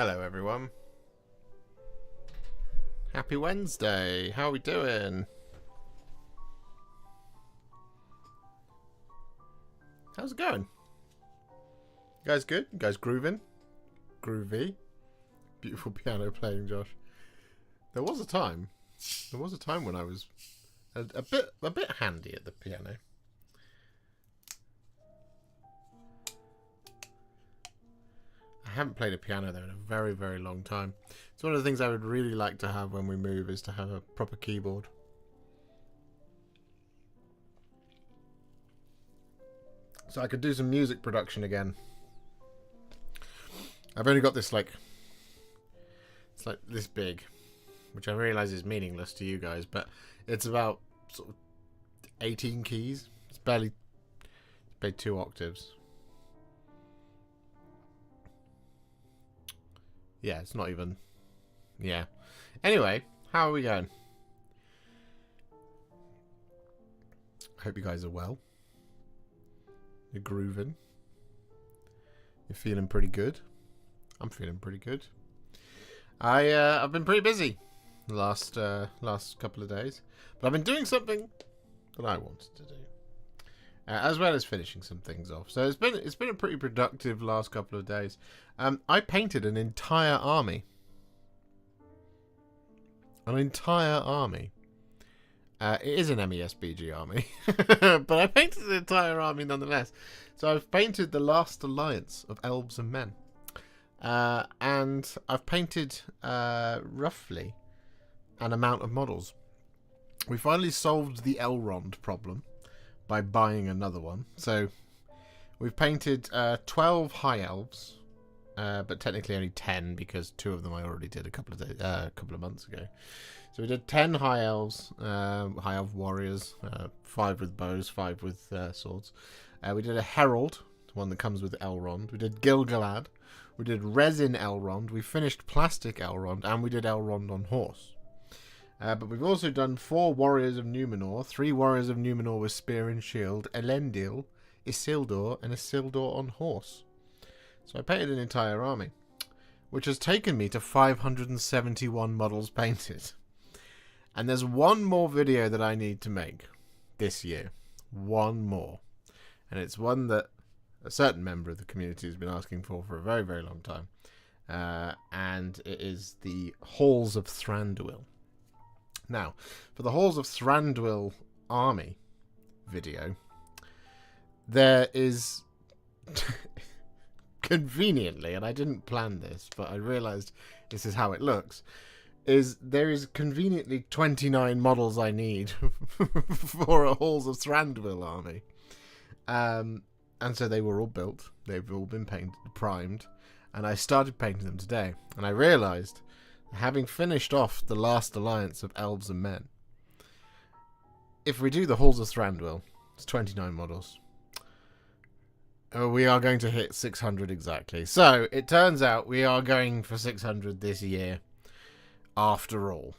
Hello everyone. Happy Wednesday. How are we doing? How's it going? You guys good? You guys grooving? Groovy? Beautiful piano playing, Josh. There was a time when I was a bit handy at the piano. I haven't played a piano though in a very, very long time. It's one of the things I would really like to have when we move, is to have a proper keyboard. So I could do some music production again. I've only got this it's like this big, which I realise is meaningless to you guys, but it's about sort of 18 keys. It's barely 2 octaves. Yeah, it's not even... Yeah. Anyway, how are we going? I hope you guys are well. You're grooving. You're feeling pretty good. I'm feeling pretty good. I've been pretty busy the last couple of days, but I've been doing something that I wanted to do, as well as finishing some things off. So it's been a pretty productive last couple of days. I painted an entire army. An entire army. It is an MESBG army, but I painted an entire army nonetheless. So I've painted the last alliance of elves and men. And I've painted roughly an amount of models. We finally solved the Elrond problem by buying another one. So we've painted 12 high elves, but technically only 10 because 2 of them I already did a couple of months ago. So we did 10 high elves, high elf warriors, 5 with bows, 5 with swords. We did a herald, one that comes with Elrond. We did Gil-galad. We did resin Elrond. We finished plastic Elrond, and we did Elrond on horse. But we've also done 4 warriors of Numenor, 3 warriors of Numenor with spear and shield, Elendil, Isildur, and Isildur on horse. So I painted an entire army, which has taken me to 571 models painted. And there's one more video that I need to make this year. One more. And it's one that a certain member of the community has been asking for a very, very long time. And it is the Halls of Thranduil. Now, for the Halls of Thranduil army video, there is... conveniently, and I didn't plan this, but I realised this is how it looks, there is conveniently 29 models I need for a Halls of Thranduil army. And so they were all built, they've all been primed, and I started painting them today. And I realised, having finished off the last alliance of elves and men, if we do the Halls of Thranduil, it's 29 models. We are going to hit 600 exactly. So it turns out we are going for 600 this year, after all.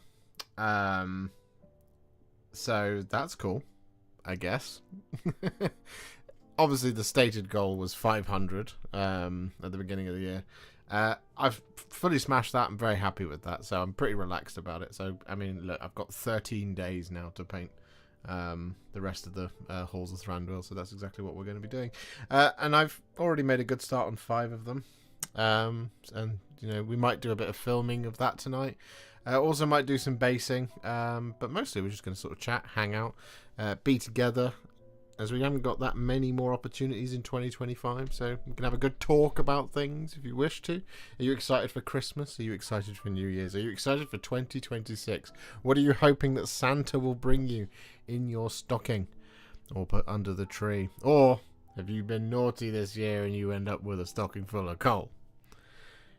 So that's cool, I guess. Obviously, the stated goal was 500 at the beginning of the year. I've fully smashed that. I'm very happy with that, so I'm pretty relaxed about it. So, I mean, look, I've got 13 days now to paint the rest of the Halls of Thranduil, so that's exactly what we're going to be doing. And I've already made a good start on 5 of them. And, you know, we might do a bit of filming of that tonight. Also might do some basing, but mostly we're just going to sort of chat, hang out, be together, as we haven't got that many more opportunities in 2025, so we can have a good talk about things if you wish to. Are you excited for Christmas? Are you excited for New Year's? Are you excited for 2026? What are you hoping that Santa will bring you in your stocking or put under the tree? Or have you been naughty this year and you end up with a stocking full of coal?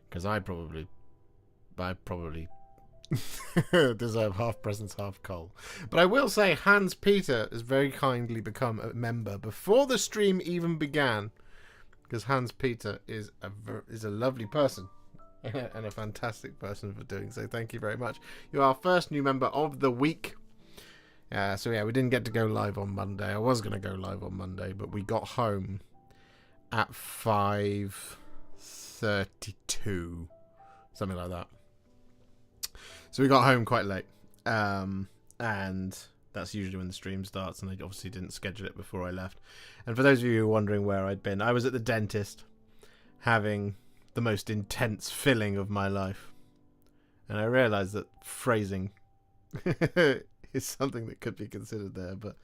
Because I probably deserve half presents, half coal. But I will say Hans Peter has very kindly become a member before the stream even began, because Hans Peter is a lovely person and a fantastic person for doing so. Thank you very much. You're our first new member of the week. So yeah, we didn't get to go live on Monday. I was going to go live on Monday, but we got home at 5:32. something like that. So we got home quite late, and that's usually when the stream starts, and I obviously didn't schedule it before I left. And for those of you who are wondering where I'd been, I was at the dentist having the most intense filling of my life. And I realised that phrasing is something that could be considered there, but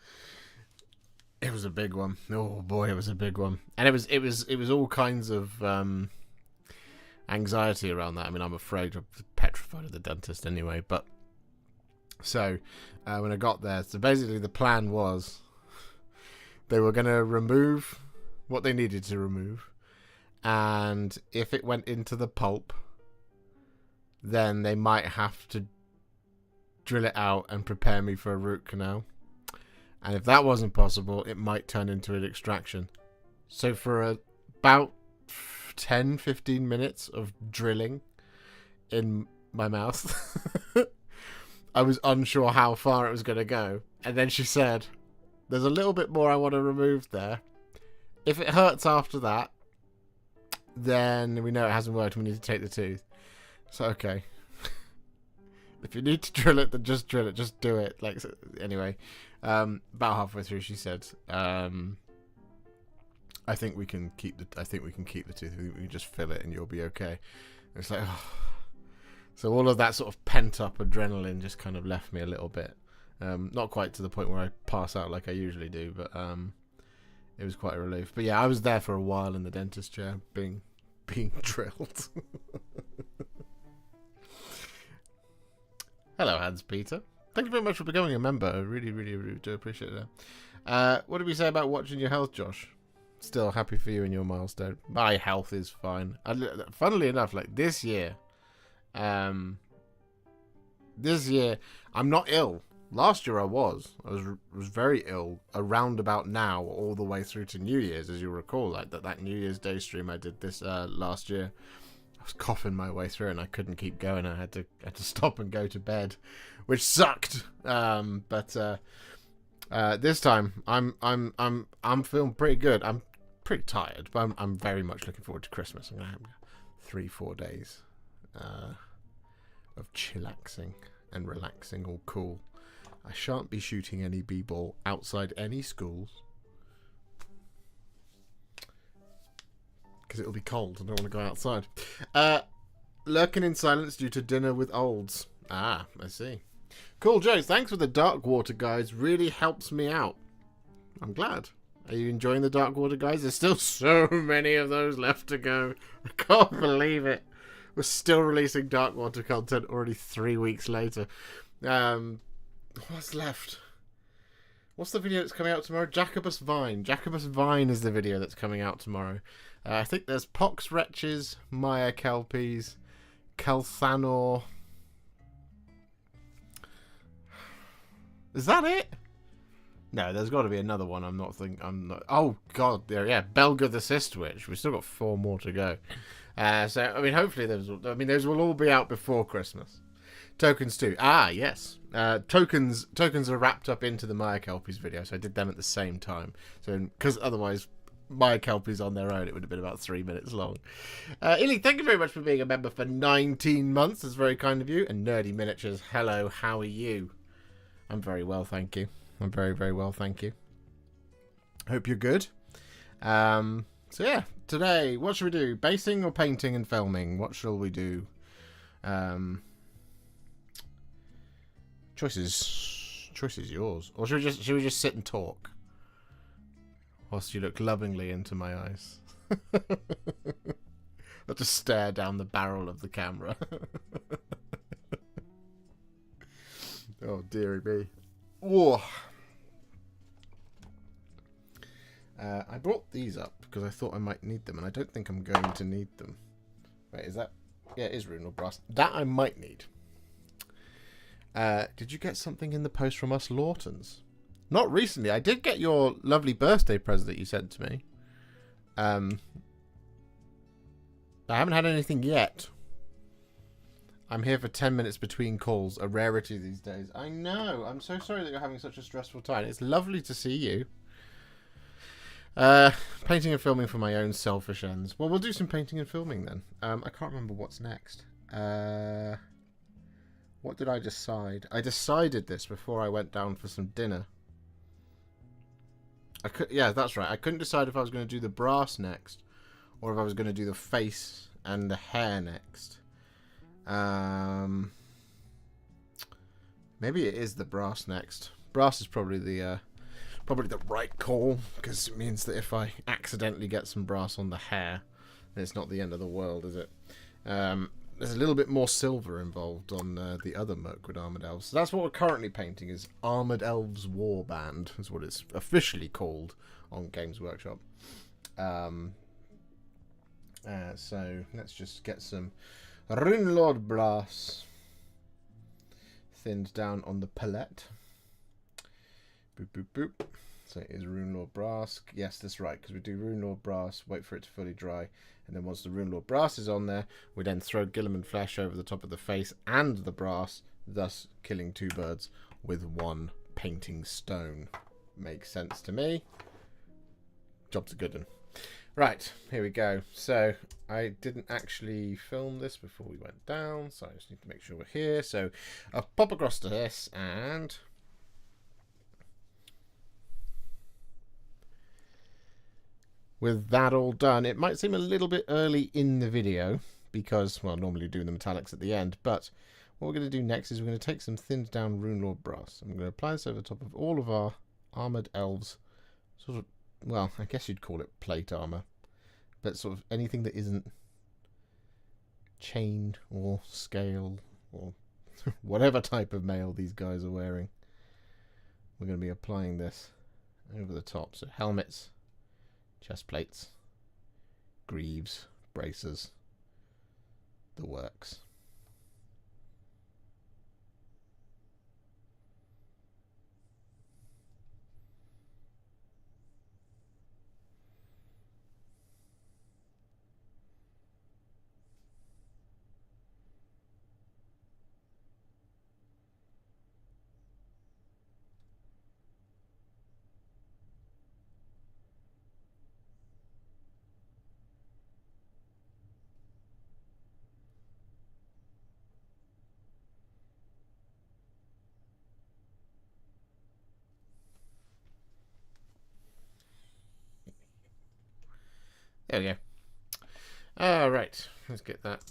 it was a big one. Oh boy, it was a big one. And it was all kinds of anxiety around that. I mean, I'm afraid, I'm petrified of the dentist anyway, but so when I got there, so basically the plan was they were going to remove what they needed to remove, and if it went into the pulp, then they might have to drill it out and prepare me for a root canal. And if that wasn't possible, it might turn into an extraction. So for about 10-15 minutes of drilling in my mouth, I was unsure how far it was going to go. And then she said, there's a little bit more I want to remove there. If it hurts after that, then we know it hasn't worked and we need to take the tooth. So, okay. If you need to drill it, then just drill it. Just do it. Like, so, anyway, about halfway through, she said, "I think we can keep the. I think we can keep the tooth. We can just fill it, and you'll be okay." And it's like, oh. So all of that sort of pent up adrenaline just kind of left me a little bit. Not quite to the point where I pass out like I usually do, but it was quite a relief. But yeah, I was there for a while in the dentist chair, being drilled. Hello, Hans Peter. Thank you very much for becoming a member. I really, really, really do appreciate that. What did we say about watching your health, Josh? Still happy for you and your milestone. My health is fine. Funnily enough, like this year, I'm not ill. Last year I was very ill around about now, all the way through to New Year's, as you recall, like that New Year's Day stream I did this last year. I was coughing my way through and I couldn't keep going. I had to stop and go to bed, which sucked. But this time I'm feeling pretty good. I'm pretty tired, but I'm very much looking forward to Christmas. I'm gonna have 3-4 days of chillaxing and relaxing, all cool. I shan't be shooting any b-ball outside any schools because it'll be cold. I don't want to go outside. Lurking in silence due to dinner with olds. Ah, I see. Cool, Joe. Thanks for the Dark Water, guys. Really helps me out. I'm glad. Are you enjoying the Dark Water, guys? There's still so many of those left to go. I can't believe it. We're still releasing Dark Water content already 3 weeks later. What's left? What's the video that's coming out tomorrow? Jacobus Vine. Jacobus Vine is the video that's coming out tomorrow. I think there's Pox Wretches, Maya Kelpies, Kelthanor. Is that it? No, there's got to be another one. I'm not. Oh God, there. Yeah, Belga the Cyst Witch. We've still got 4 more to go. So I mean, hopefully those will all be out before Christmas. Tokens too. Ah, yes. Tokens are wrapped up into the Maya Kelpies video, so I did them at the same time. So because otherwise, Maya Kelpies on their own, it would have been about 3 minutes long. Illy, thank you very much for being a member for 19 months. That's very kind of you. And Nerdy Miniatures, hello, how are you? I'm very well, thank you. I'm very, very well, thank you. Hope you're good. So yeah, today, what should we do? Basing or painting and filming? What shall we do? Choice is yours. Or should we just sit and talk? Whilst you look lovingly into my eyes. I'll just stare down the barrel of the camera. Oh, dearie me. Whoa. I brought these up because I thought I might need them, and I don't think I'm going to need them. Wait, is that... Yeah, it is Runal Brass. That I might need. Did you get something in the post from us Lawtons? Not recently. I did get your lovely birthday present that you sent to me. I haven't had anything yet. I'm here for 10 minutes between calls. A rarity these days. I know. I'm so sorry that you're having such a stressful time. It's lovely to see you. Painting and filming for my own selfish ends. Well, we'll do some painting and filming then. I can't remember what's next. What did I decide? I decided this before I went down for some dinner. Yeah, that's right. I couldn't decide if I was going to do the brass next, or if I was going to do the face and the hair next. Maybe it is the brass next. Brass is probably the right call, because it means that if I accidentally get some brass on the hair, then it's not the end of the world, is it? There's a little bit more silver involved on the other Mirkwood Armoured Elves. So that's what we're currently painting, is Armoured Elves Warband, is what it's officially called on Games Workshop. So let's just get some Runelord brass thinned down on the palette. Boop, boop, boop. So it is Runelord brass. Yes, that's right, because we do Runelord brass, wait for it to fully dry, and then once the Runelord brass is on there, we then throw Gilliman flesh over the top of the face and the brass, thus killing two birds with one painting stone. Makes sense to me. Job's a good one. Right, here we go. So I didn't actually film this before we went down, so I just need to make sure we're here. So I'll pop across to this, and with that all done, it might seem a little bit early in the video because, well, normally doing the metallics at the end, but what we're going to do next is we're going to take some thinned down Runelord brass. I'm going to apply this over the top of all of our Armoured Elves, sort of, well, I guess you'd call it plate armour, but sort of anything that isn't chain or scale or whatever type of mail these guys are wearing. We're going to be applying this over the top. So helmets, chest plates, greaves, bracers, the works. There we go. Alright, let's get that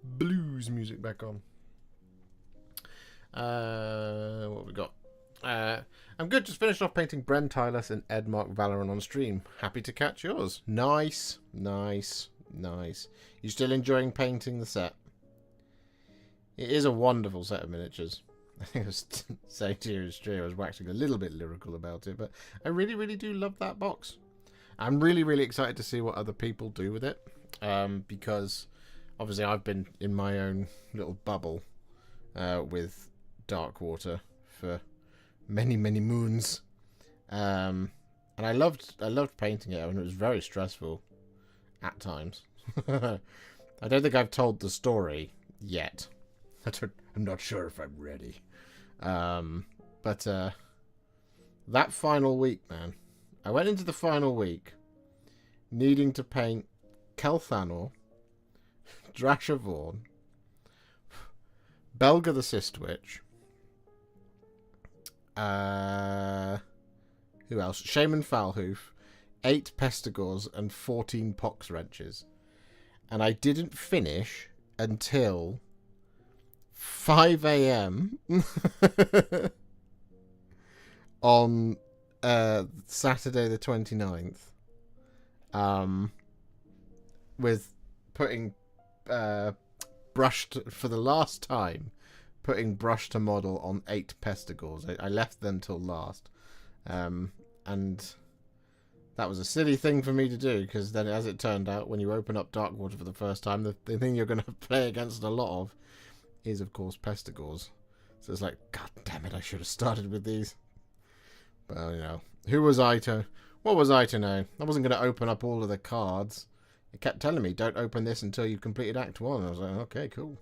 blues music back on. What have we got? I'm good. Just finished off painting Bren Tylus and Ed Mark Valoran on stream. Happy to catch yours. Nice, nice, nice. You still enjoying painting the set? It is a wonderful set of miniatures. I think I was saying to you in stream, I was waxing a little bit lyrical about it, but I really, really do love that box. I'm really, really excited to see what other people do with it, because obviously I've been in my own little bubble with Darkwater for many, many moons, and I loved painting it, and it was very stressful at times. I don't think I've told the story yet. I'm not sure if I'm ready, but that final week, man. I went into the final week needing to paint Kelthanor, Drasha Vaughn, Belga the Sistwitch, who else? Shaman Falhoof, 8 Pestigors, and 14 Pox Wrenches. And I didn't finish until 5 AM on Saturday the 29th, with putting brushed for the last time, putting brush to model on 8 Pestigors. I left them till last, and that was a silly thing for me to do, because then, as it turned out, when you open up Darkwater for the first time, the thing you're going to play against a lot of is, of course, Pestigors. So it's like, god damn it, I should have started with these. Well, you know, who was I to... What was I to know? I wasn't going to open up all of the cards. It kept telling me, don't open this until you've completed Act 1. I was like, okay, cool.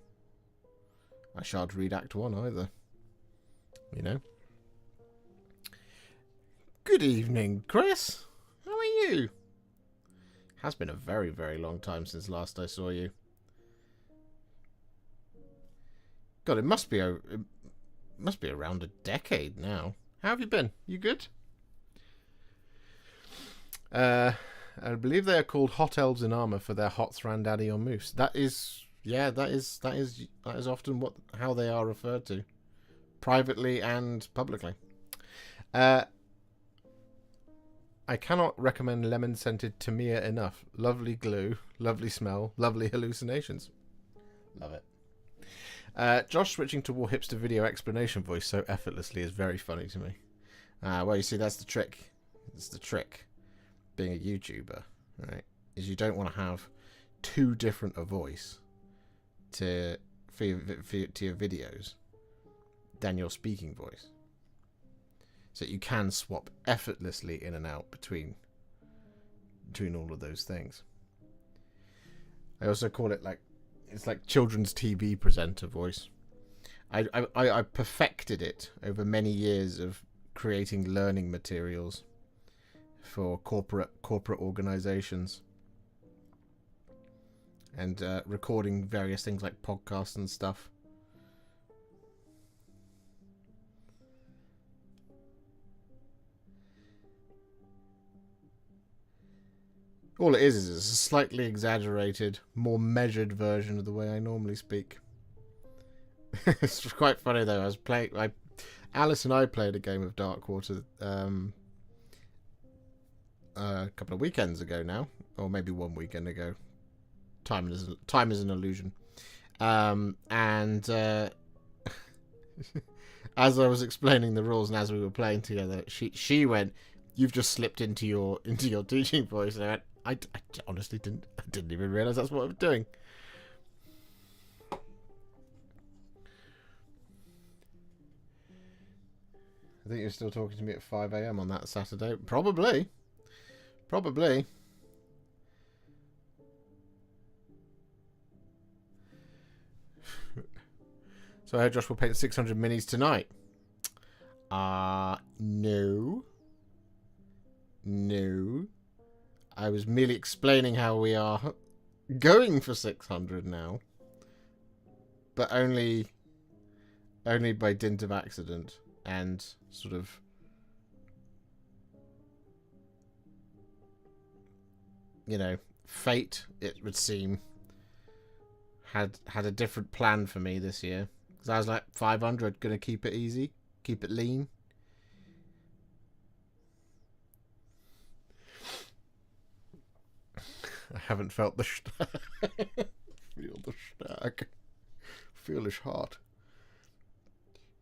I shan't read Act 1 either. You know? Good evening, Chris. How are you? Has been a very, very long time since last I saw you. God, it must be around a decade now. How have you been? You good? I believe they are called hot elves in armor for their hot Thranduil or moose. That is often how they are referred to, privately and publicly. I cannot recommend lemon scented Tamiya enough. Lovely glue, lovely smell, lovely hallucinations. Love it. Josh switching to Warhipster video explanation voice so effortlessly is very funny to me. Well, you see, that's the trick. It's the trick. Being a YouTuber, right, is you don't want to have too different a voice to your videos than your speaking voice, so you can swap effortlessly in and out between all of those things. I also call it it's like children's TV presenter voice. I perfected it over many years of creating learning materials for corporate organizations and recording various things like podcasts and stuff. All it is a slightly exaggerated, more measured version of the way I normally speak. It's quite funny though. Alice and I played a game of Darkwater a couple of weekends ago now, or maybe one weekend ago. Time is an illusion. And as I was explaining the rules and as we were playing together, she went, "You've just slipped into your teaching voice." And I went, I honestly didn't even realise that's what I was doing. I think you're still talking to me at 5 AM on that Saturday. Probably. So I heard Josh will paint 600 minis tonight. No. I was merely explaining how we are going for 600 now. But only by dint of accident and sort of fate, it would seem, had a different plan for me this year. Because I was like, 500, gonna keep it easy, keep it lean. I haven't felt the stag. Feel the stag. Feel his heart.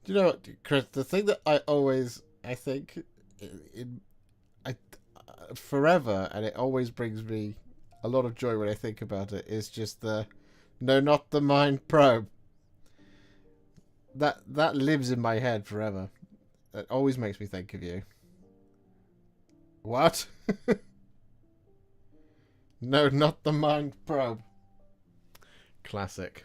Do you know what, Chris? The thing that I think forever, and it always brings me a lot of joy when I think about it, is just the "no, not the mind probe." That lives in my head forever. It always makes me think of you. What? No, not the mind probe. Classic.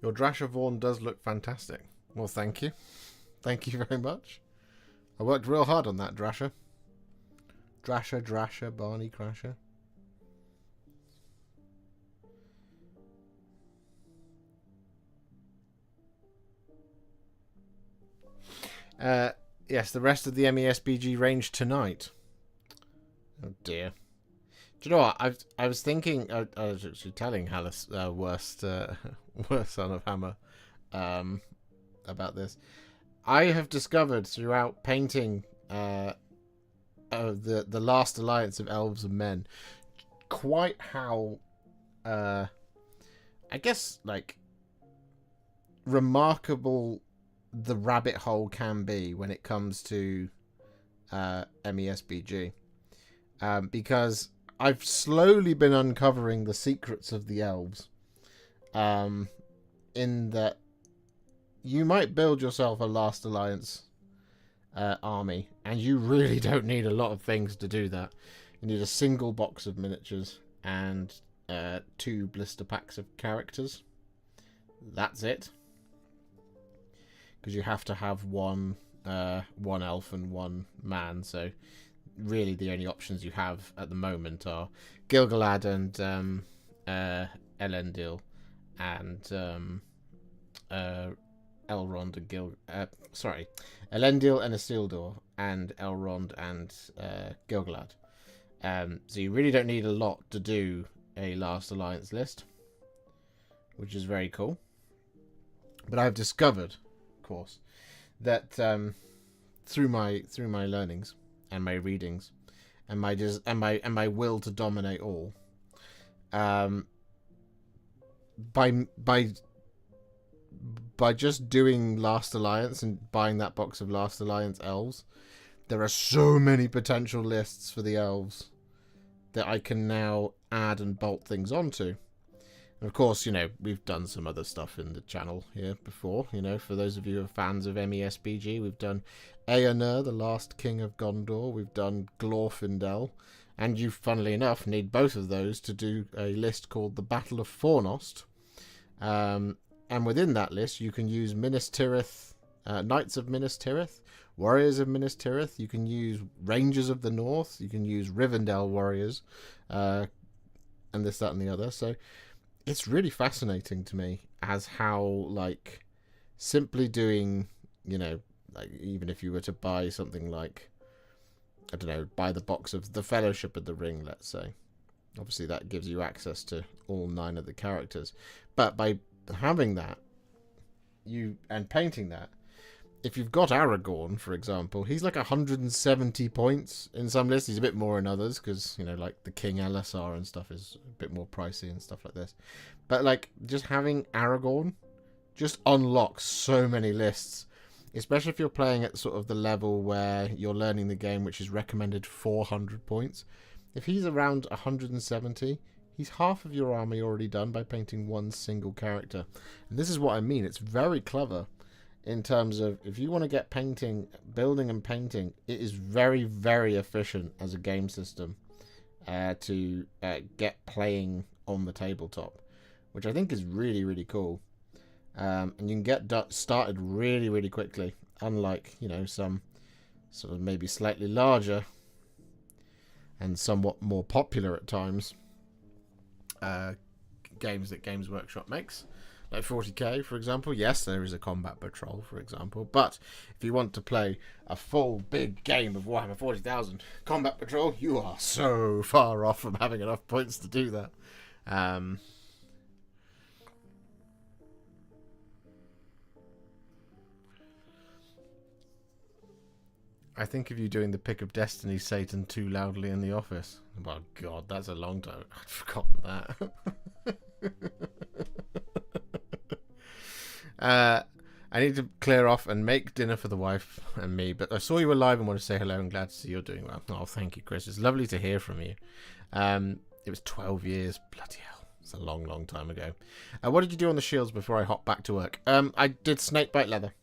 Your Drasher Vaughan does look fantastic. Well, thank you. Thank you very much. I worked real hard on that Drasher. Drasher, Barney Crasher. Yes, the rest of the MESBG range tonight. Oh dear. Do you know what? I was thinking. I was actually telling Hallis, worst son of Hammer, about this. I have discovered throughout painting the last alliance of elves and men quite how I guess remarkable the rabbit hole can be when it comes to MESBG, because I've slowly been uncovering the secrets of the elves, in that you might build yourself a Last Alliance army, and you really don't need a lot of things to do that. You need a single box of miniatures and 2 blister packs of characters. That's it. Because you have to have one one elf and one man. So really, the only options you have at the moment are Gilgalad and Elendil, and Elrond and Elendil and Isildur, and Elrond and Gilgalad. So you really don't need a lot to do a Last Alliance list, which is very cool. But I've discovered, of course, that through my learnings and my readings and my will to dominate all, by just doing Last Alliance and buying that box of Last Alliance elves, there are so many potential lists for the elves that I can now add and bolt things onto. And of course, we've done some other stuff in the channel here before. For those of you who are fans of MESBG, we've done Eomer, the last king of Gondor. We've done Glorfindel. And you, funnily enough, need both of those to do a list called the Battle of Fornost. And within that list, you can use Minas Tirith, Knights of Minas Tirith, Warriors of Minas Tirith. You can use Rangers of the North. You can use Rivendell Warriors, and this, that, and the other. So it's really fascinating to me as how, simply doing, even if you were to buy something like, I don't know, buy the box of the Fellowship of the Ring, let's say. Obviously, that gives you access to all 9 of the characters. But by having that, and painting that, if you've got Aragorn, for example, he's 170 points in some lists. He's a bit more in others because, the King Elisar and stuff is a bit more pricey and stuff like this. But, just having Aragorn just unlocks so many lists, especially if you're playing at sort of the level where you're learning the game, which is recommended 400 points. If he's around 170, he's half of your army already done by painting one single character. And this is what I mean. It's very clever in terms of, if you want to get building and painting, it is very, very efficient as a game system to get playing on the tabletop, which I think is really, really cool. And you can get started really, really quickly, unlike, some sort of maybe slightly larger and somewhat more popular at times games that Games Workshop makes, like 40k, for example. Yes, there is a combat patrol, for example, but if you want to play a full big game of Warhammer 40,000 combat patrol, you are so far off from having enough points to do that. I think of you doing the Pick of Destiny Satan too loudly in the office. Oh God, that's a long time. I'd forgotten that. I need to clear off and make dinner for the wife and me, but I saw you were live and want to say hello and glad to see you're doing well. Oh, thank you, Chris. It's lovely to hear from you. It was 12 years. Bloody hell. It's a long, long time ago. What did you do on the shields before I hop back to work? I did snakebite leather.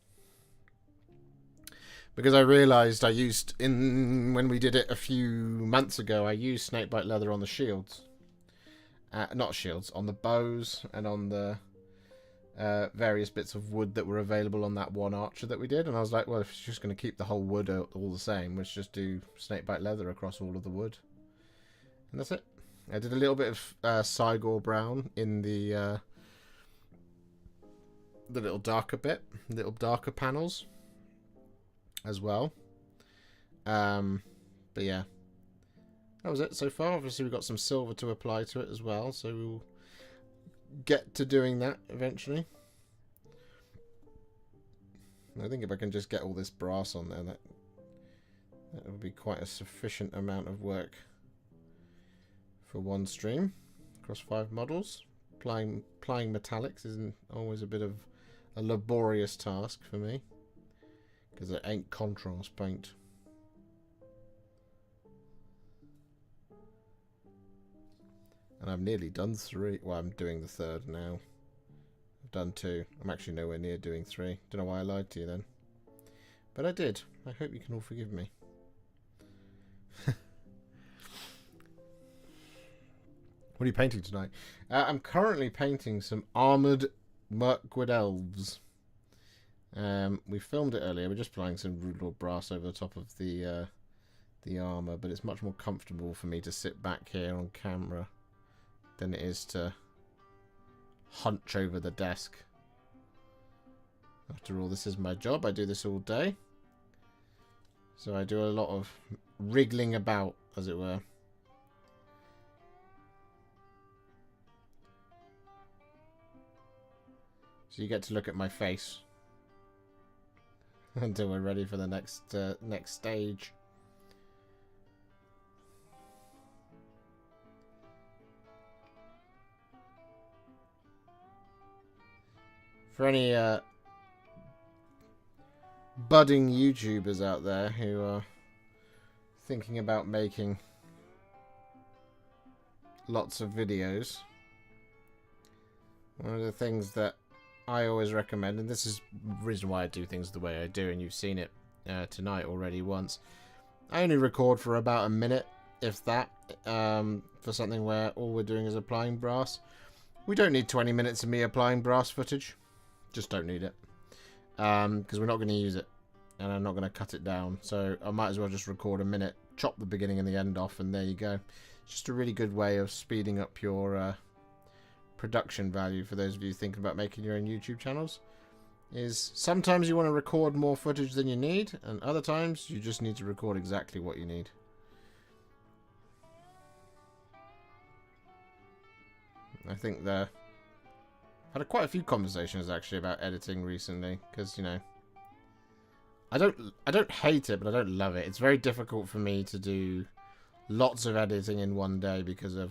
Because I realised when we did it a few months ago, I used snakebite leather on the shields. Not shields, on the bows and on the various bits of wood that were available on that one archer that we did. And I was like, well, if it's just going to keep the whole wood all the same, let's just do snakebite leather across all of the wood. And that's it. I did a little bit of Cygor brown in the little darker bit, little darker panels as well. But yeah, that was it so far. Obviously we've got some silver to apply to it as well, so we'll get to doing that eventually. I think if I can just get all this brass on there, that would be quite a sufficient amount of work for one stream across 5 models. Applying metallics isn't always a bit of a laborious task for me, because it ain't contrast paint. And I've nearly done 3. Well, I'm doing the 3rd now. I've done 2. I'm actually nowhere near doing 3. Don't know why I lied to you then. But I did. I hope you can all forgive me. What are you painting tonight? I'm currently painting some armoured Mirkwood elves. We filmed it earlier. We're just applying some Rude Lord brass over the top of the armor, but it's much more comfortable for me to sit back here on camera than it is to hunch over the desk. After all, this is my job. I do this all day. So I do a lot of wriggling about, as it were. So you get to look at my face until we're ready for the next stage. For any budding YouTubers out there who are thinking about making lots of videos, one of the things that I always recommend, and this is the reason why I do things the way I do, and you've seen it tonight already once, I only record for about a minute, if that, for something where all we're doing is applying brass. We don't need 20 minutes of me applying brass footage. Just don't need it. Because we're not going to use it. And I'm not going to cut it down. So I might as well just record a minute, chop the beginning and the end off, and there you go. It's just a really good way of speeding up your production value for those of you thinking about making your own YouTube channels. Is sometimes you want to record more footage than you need, and other times you just need to record exactly what you need. I think I've had quite a few conversations actually about editing recently, because you know, I don't hate it, but I don't love it. It's very difficult for me to do lots of editing in one day because of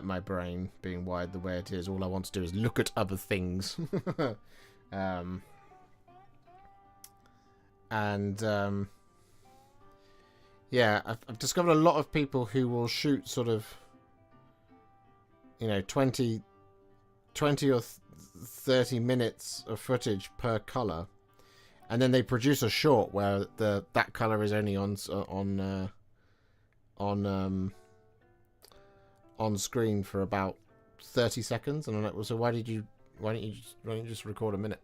my brain being wired the way it is. All I want to do is look at other things. Yeah, I've discovered a lot of people who will shoot sort of, you know, 20 or 30 minutes of footage per color, and then they produce a short where that color is only on screen for about 30 seconds, and I'm like, well, so why don't you just record a minute?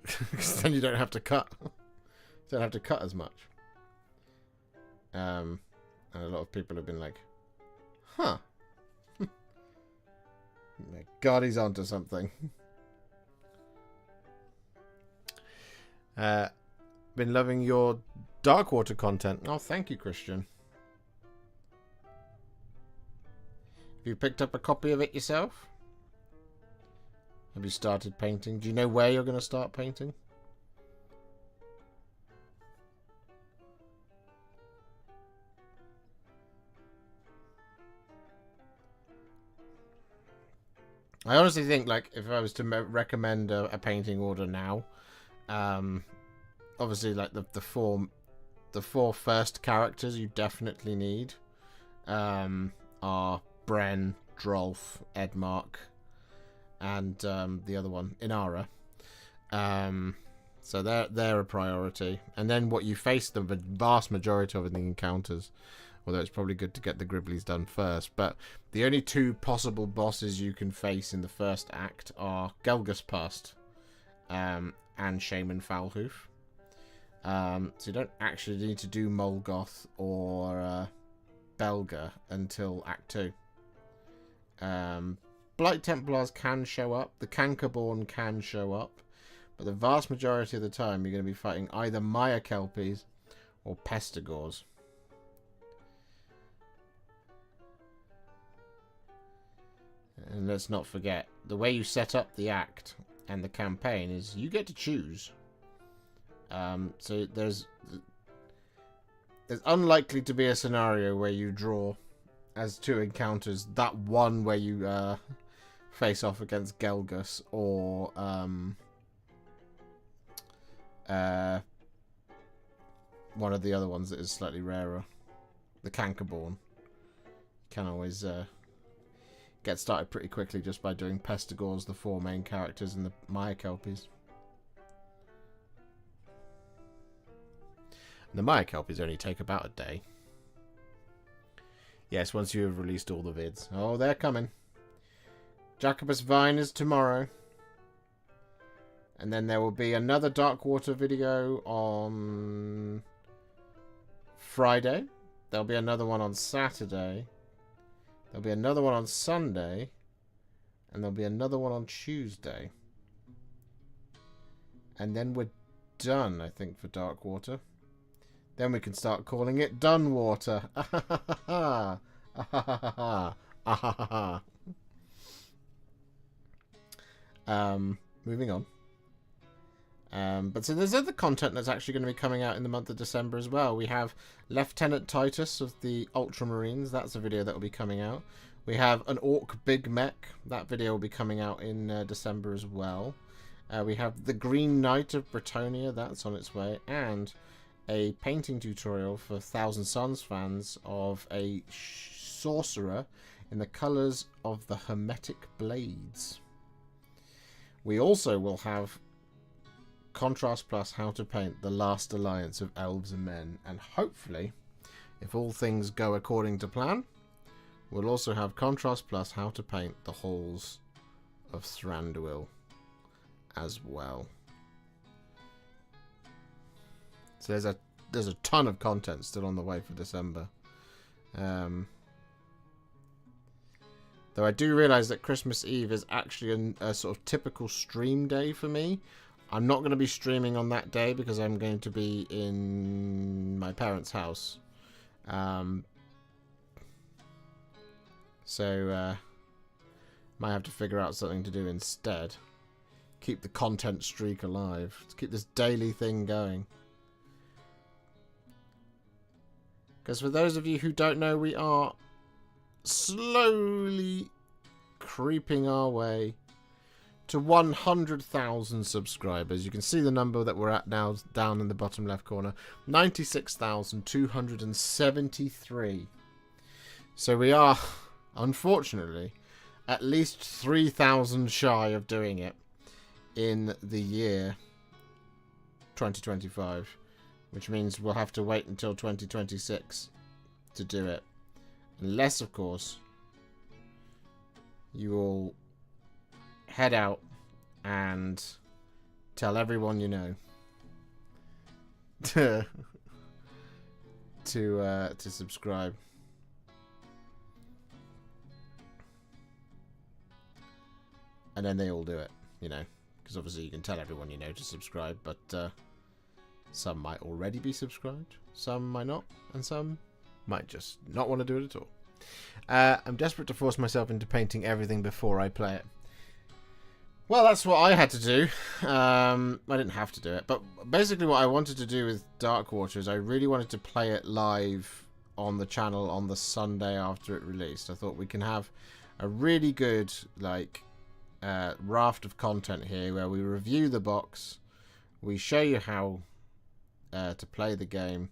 Because then you don't have to cut. You don't have to cut as much. And a lot of people have been like, huh. God, he's onto something. Been loving your Darkwater content. Oh, thank you, Christian. Have you picked up a copy of it yourself? Have you started painting? Do you know where you're going to start painting? I honestly think, like, if I was to recommend a painting order now, obviously, like, the four first characters you definitely need are Bren, Drolf, Edmark, and the other one, Inara. So they're a priority. And then what you face the vast majority of in the encounters, although it's probably good to get the Gribblies done first. But the only two possible bosses you can face in the first act are Gelgus Past and Shaman Falhoof. So you don't actually need to do Molgoth or Belga until Act 2. Blight Templars can show up. The Cankerborn can show up. But the vast majority of the time you're going to be fighting either Maya Kelpies or Pestigors. And let's not forget, the way you set up the act and the campaign is you get to choose. So there's unlikely to be a scenario where you draw as two encounters, that one where you face off against Gelgus or one of the other ones that is slightly rarer, the Cankerborn. You can always get started pretty quickly just by doing Pestigors, the four main characters, and the Maya Kelpies. And the Maya Kelpies only take about a day. Yes, once you have released all the vids. Oh, they're coming. Jacobus Vine is tomorrow. And then there will be another Darkwater video on Friday. There'll be another one on Saturday. There'll be another one on Sunday. And there'll be another one on Tuesday. And then we're done, I think, for Darkwater. Then we can start calling it Dunwater. Moving on. But so there's other content that's actually going to be coming out in the month of December as well. We have Lieutenant Titus of the Ultramarines. That's a video that will be coming out. We have an Orc Big Mech. That video will be coming out in December as well. We have the Green Knight of Bretonia. That's on its way. And a painting tutorial for Thousand Suns fans of a sorcerer in the colours of the Hermetic Blades. We also will have Contrast Plus how to paint the last alliance of elves and men, and hopefully, if all things go according to plan, we'll also have Contrast Plus how to paint the halls of Thranduil as well. So there's a ton of content still on the way for December. Though I do realise that Christmas Eve is actually a sort of typical stream day for me. I'm not going to be streaming on that day because I'm going to be in my parents' house. So might have to figure out something to do instead. Keep the content streak alive. Let's keep this daily thing going. Because for those of you who don't know, we are slowly creeping our way to 100,000 subscribers. You can see the number that we're at now down in the bottom left corner. 96,273. So we are, unfortunately, at least 3,000 shy of doing it in the year 2025. Which means we'll have to wait until 2026 to do it. Unless, of course, you all head out and tell everyone you know to subscribe. And then they all do it, you know. Because obviously you can tell everyone you know to subscribe, but some might already be subscribed, some might not, and some might just not want to do it at all. I'm desperate to force myself into painting everything before I play it. Well, that's what I had to do. I didn't have to do it, but basically what I wanted to do with Darkwater is I really wanted to play it live on the channel on the Sunday after it released. I thought we can have a really good raft of content here where we review the box, we show you how to play the game,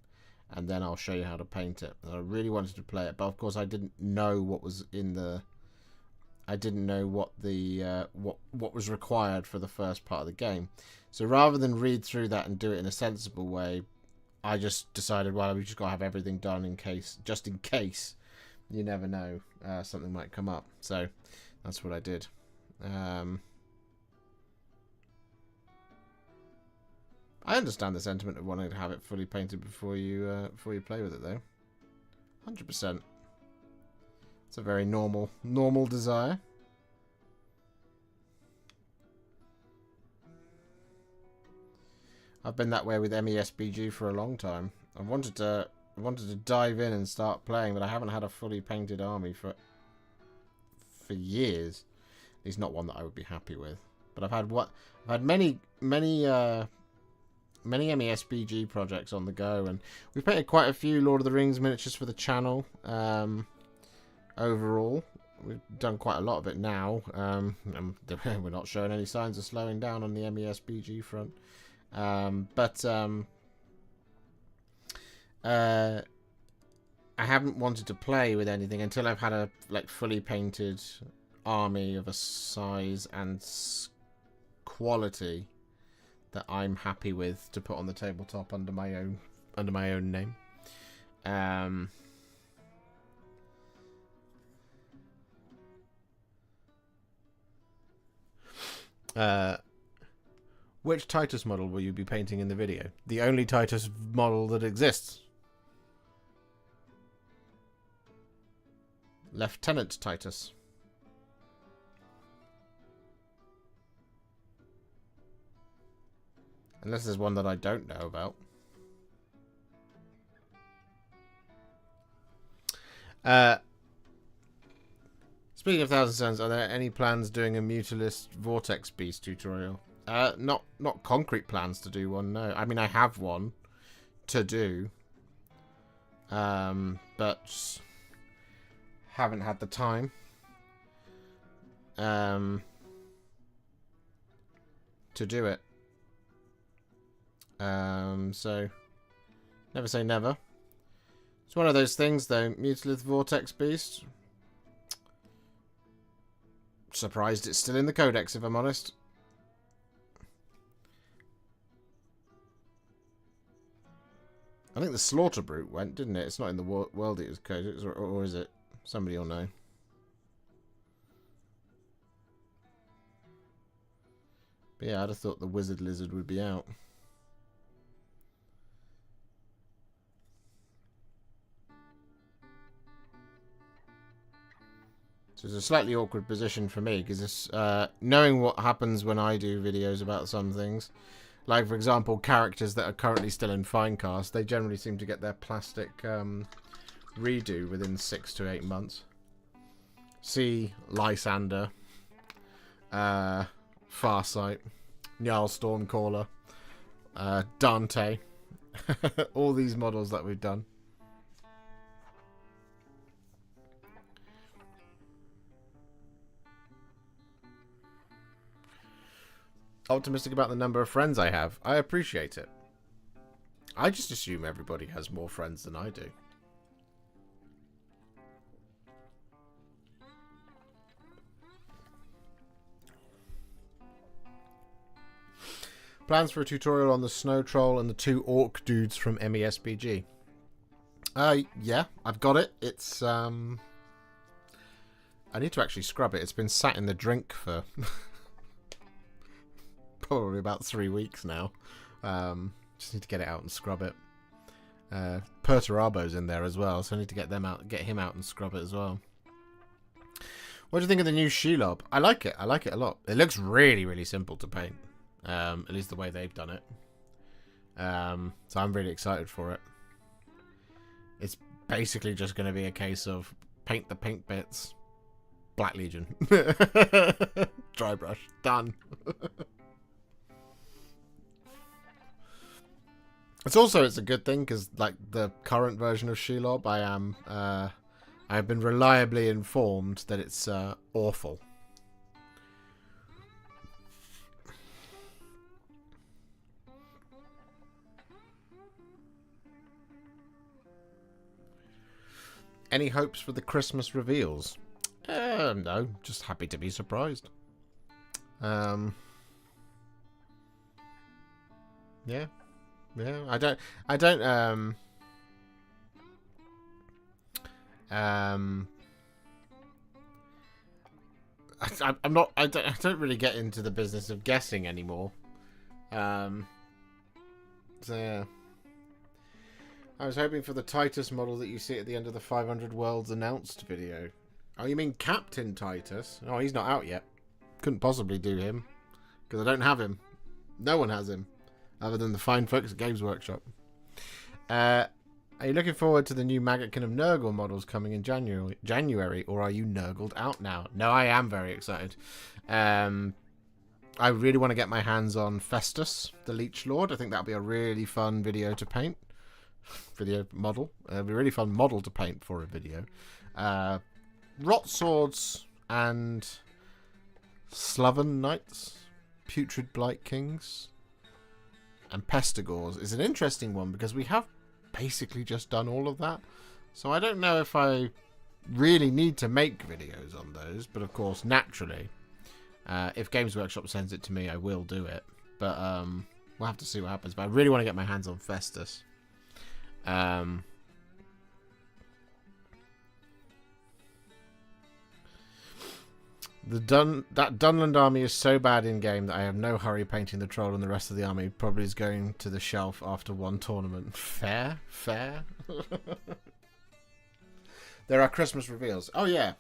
and then I'll show you how to paint it. And I really wanted to play it, but of course I didn't know what was in the. I didn't know what the what was required for the first part of the game. So rather than read through that and do it in a sensible way, I just decided, well, we just gotta have everything done just in case. You never know, something might come up. So that's what I did. I understand the sentiment of wanting to have it fully painted before you play with it, though. 100%. It's a very normal desire. I've been that way with MESBG for a long time. I wanted to dive in and start playing, but I haven't had a fully painted army for years. At least not one that I would be happy with. But I've had many MESBG projects on the go, and we've painted quite a few Lord of the Rings miniatures for the channel. Overall, we've done quite a lot of it now. We're not showing any signs of slowing down on the MESBG front. I haven't wanted to play with anything until I've had a fully painted army of a size and quality that I'm happy with to put on the tabletop under my own name. Which Titus model will you be painting in the video? The only Titus model that exists. Lieutenant Titus. Unless there's one that I don't know about. Speaking of Thousand Suns, are there any plans doing a Mutalist Vortex Beast tutorial? Not concrete plans to do one, no. I mean, I have one to do. But haven't had the time. To do it. So never say never. It's one of those things, though. Mutalith Vortex Beast. Surprised it's still in the codex, if I'm honest. I think the Slaughter Brute went, didn't it? It's not in the World Eaters codex, or is it? Somebody will know. But yeah, I'd have thought the Wizard Lizard would be out. So it's a slightly awkward position for me, because it's knowing what happens when I do videos about some things. Like, for example, characters that are currently still in Finecast, they generally seem to get their plastic redo within 6 to 8 months. See Lysander, Farsight, Jarl Stormcaller, Dante. All these models that we've done. Optimistic about the number of friends I have. I appreciate it. I just assume everybody has more friends than I do. Plans for a tutorial on the Snow Troll and the 2 Orc dudes from MESBG. Yeah, I've got it. It's, I need to actually scrub it. It's been sat in the drink for... probably about 3 weeks now. Just need to get it out and scrub it. Perturabo's in there as well, so I need to get him out and scrub it as well. What do you think of the new Shelob? I like it. I like it a lot. It looks really, really simple to paint. At least the way they've done it. So I'm really excited for it. It's basically just going to be a case of paint the pink bits. Black Legion. Dry brush. Done. It's a good thing, because like the current version of Shelob, I've been reliably informed that it's awful. Any hopes for the Christmas reveals? No, just happy to be surprised. Yeah. Yeah, I don't I don't really get into the business of guessing anymore. So yeah. I was hoping for the Titus model that you see at the end of the 500 Worlds announced video. Oh, you mean Captain Titus? Oh, he's not out yet. Couldn't possibly do him, because I don't have him. No one has him. Other than the fine folks at Games Workshop. Are you looking forward to the new Maggotkin of Nurgle models coming in January, or are you Nurgled out now? No, I am very excited. I really want to get my hands on Festus, the Leech Lord. I think that'll be a really fun video to paint. Video model. It'll be a really fun model to paint for a video. Rot Swords and Sloven Knights, Putrid Blight Kings, and Pestigores is an interesting one, because we have basically just done all of that. So I don't know if I really need to make videos on those, but of course, naturally, if Games Workshop sends it to me, I will do it. But we'll have to see what happens. But I really want to get my hands on Festus. That Dunland army is so bad in game that I have no hurry painting the troll, and the rest of the army probably is going to the shelf after one tournament. Fair. There are Christmas reveals. Oh yeah.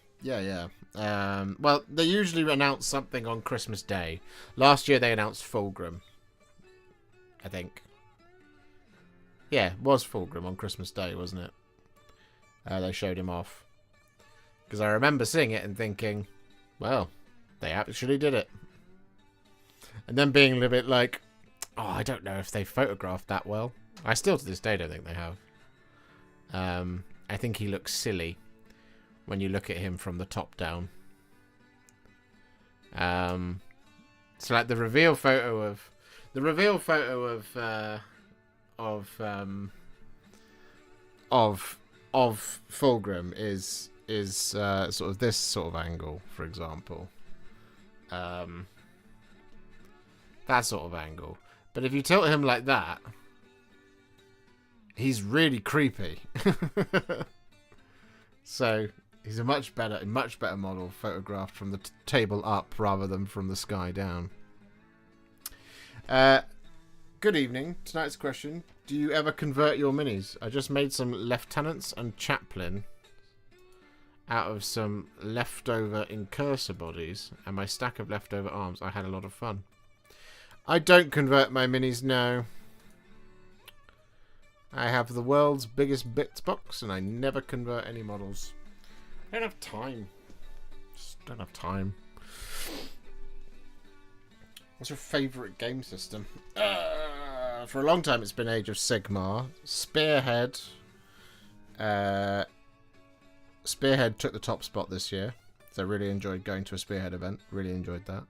Well, they usually announce something on Christmas Day. Last year they announced Fulgrim, I think. Yeah, it was Fulgrim on Christmas Day, wasn't it? They showed him off. Because I remember seeing it and thinking, well, they actually did it. And then being a little bit like, oh, I don't know if they photographed that well. I still to this day don't think they have. I think he looks silly when you look at him from the top down. So like the reveal photo of Fulgrim is sort of this sort of angle, for example. That sort of angle. But if you tilt him like that, he's really creepy. So he's a much better model photographed from the table up rather than from the sky down. Good evening. Tonight's question: do you ever convert your minis? I just made some lieutenants and chaplain out of some leftover incursor bodies and my stack of leftover arms. I had a lot of fun. I don't convert my minis, no. I have the world's biggest bits box and I never convert any models. I don't have time. Just don't have time. What's your favourite game system? For a long time it's been Age of Sigmar. Spearhead. Spearhead took the top spot this year. So I really enjoyed going to a Spearhead event. Really enjoyed that.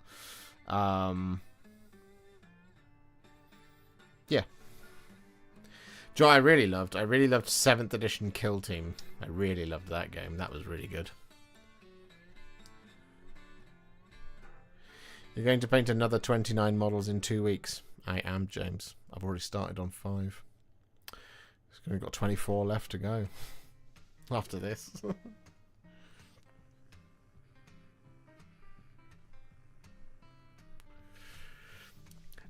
Yeah. Do you know what I really loved? I really loved 7th edition Kill Team. I really loved that game. That was really good. You're going to paint another 29 models in 2 weeks. I am, James. I've already started on 5. We've got 24 left to go after this.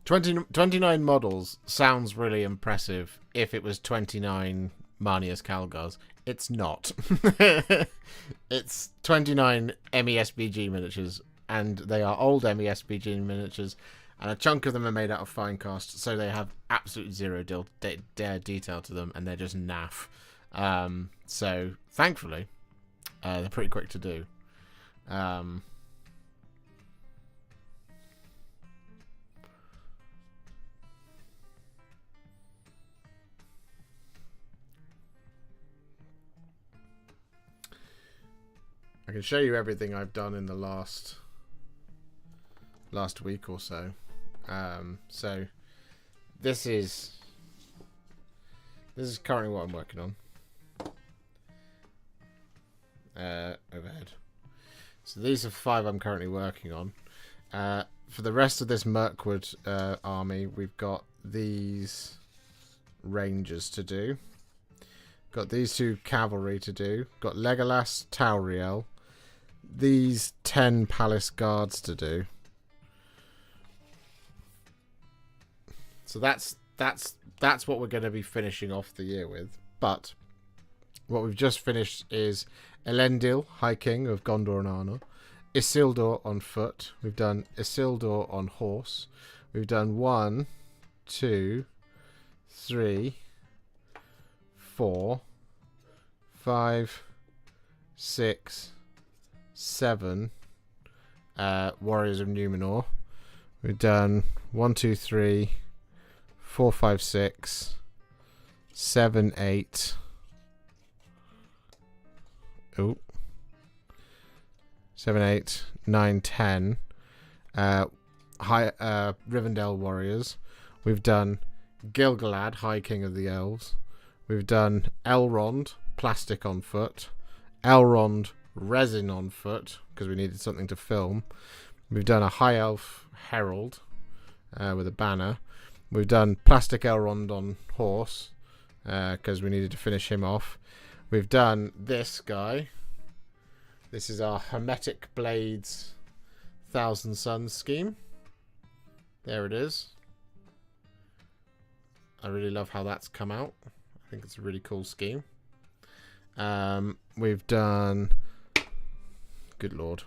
29 models sounds really impressive if it was 29 Marnius Calgars. It's not. It's 29 MESBG miniatures, and they are old MESBG miniatures, and a chunk of them are made out of Finecast, so they have absolutely zero detail to them, and they're just naff. So, thankfully, they're pretty quick to do. I can show you everything I've done in the last week or so. So this is currently what I'm working on. Overhead. So these are 5 I'm currently working on. For the rest of this Mirkwood army, we've got these Rangers to do. Got these 2 cavalry to do. Got Legolas, Tauriel. These 10 palace guards to do. So that's what we're going to be finishing off the year with. But what we've just finished is Elendil, High King of Gondor and Arnor. Isildur on foot. We've done Isildur on horse. We've done 1, 2, 3, 4, 5, 6, 7 Warriors of Numenor. We've done 1, 2, 3, 4, 5, 6, 7, 8. Oh. 7, 8, 9, 10 Rivendell Warriors. We've done Gilgalad, High King of the Elves. We've done Elrond, plastic on foot. Elrond, resin on foot, because we needed something to film. We've done a High Elf Herald with a banner. We've done plastic Elrond on horse, because we needed to finish him off. We've done this guy. This is our Hermetic Blades Thousand Suns scheme. There it is. I really love how that's come out. I think it's a really cool scheme. We've done... Good lord.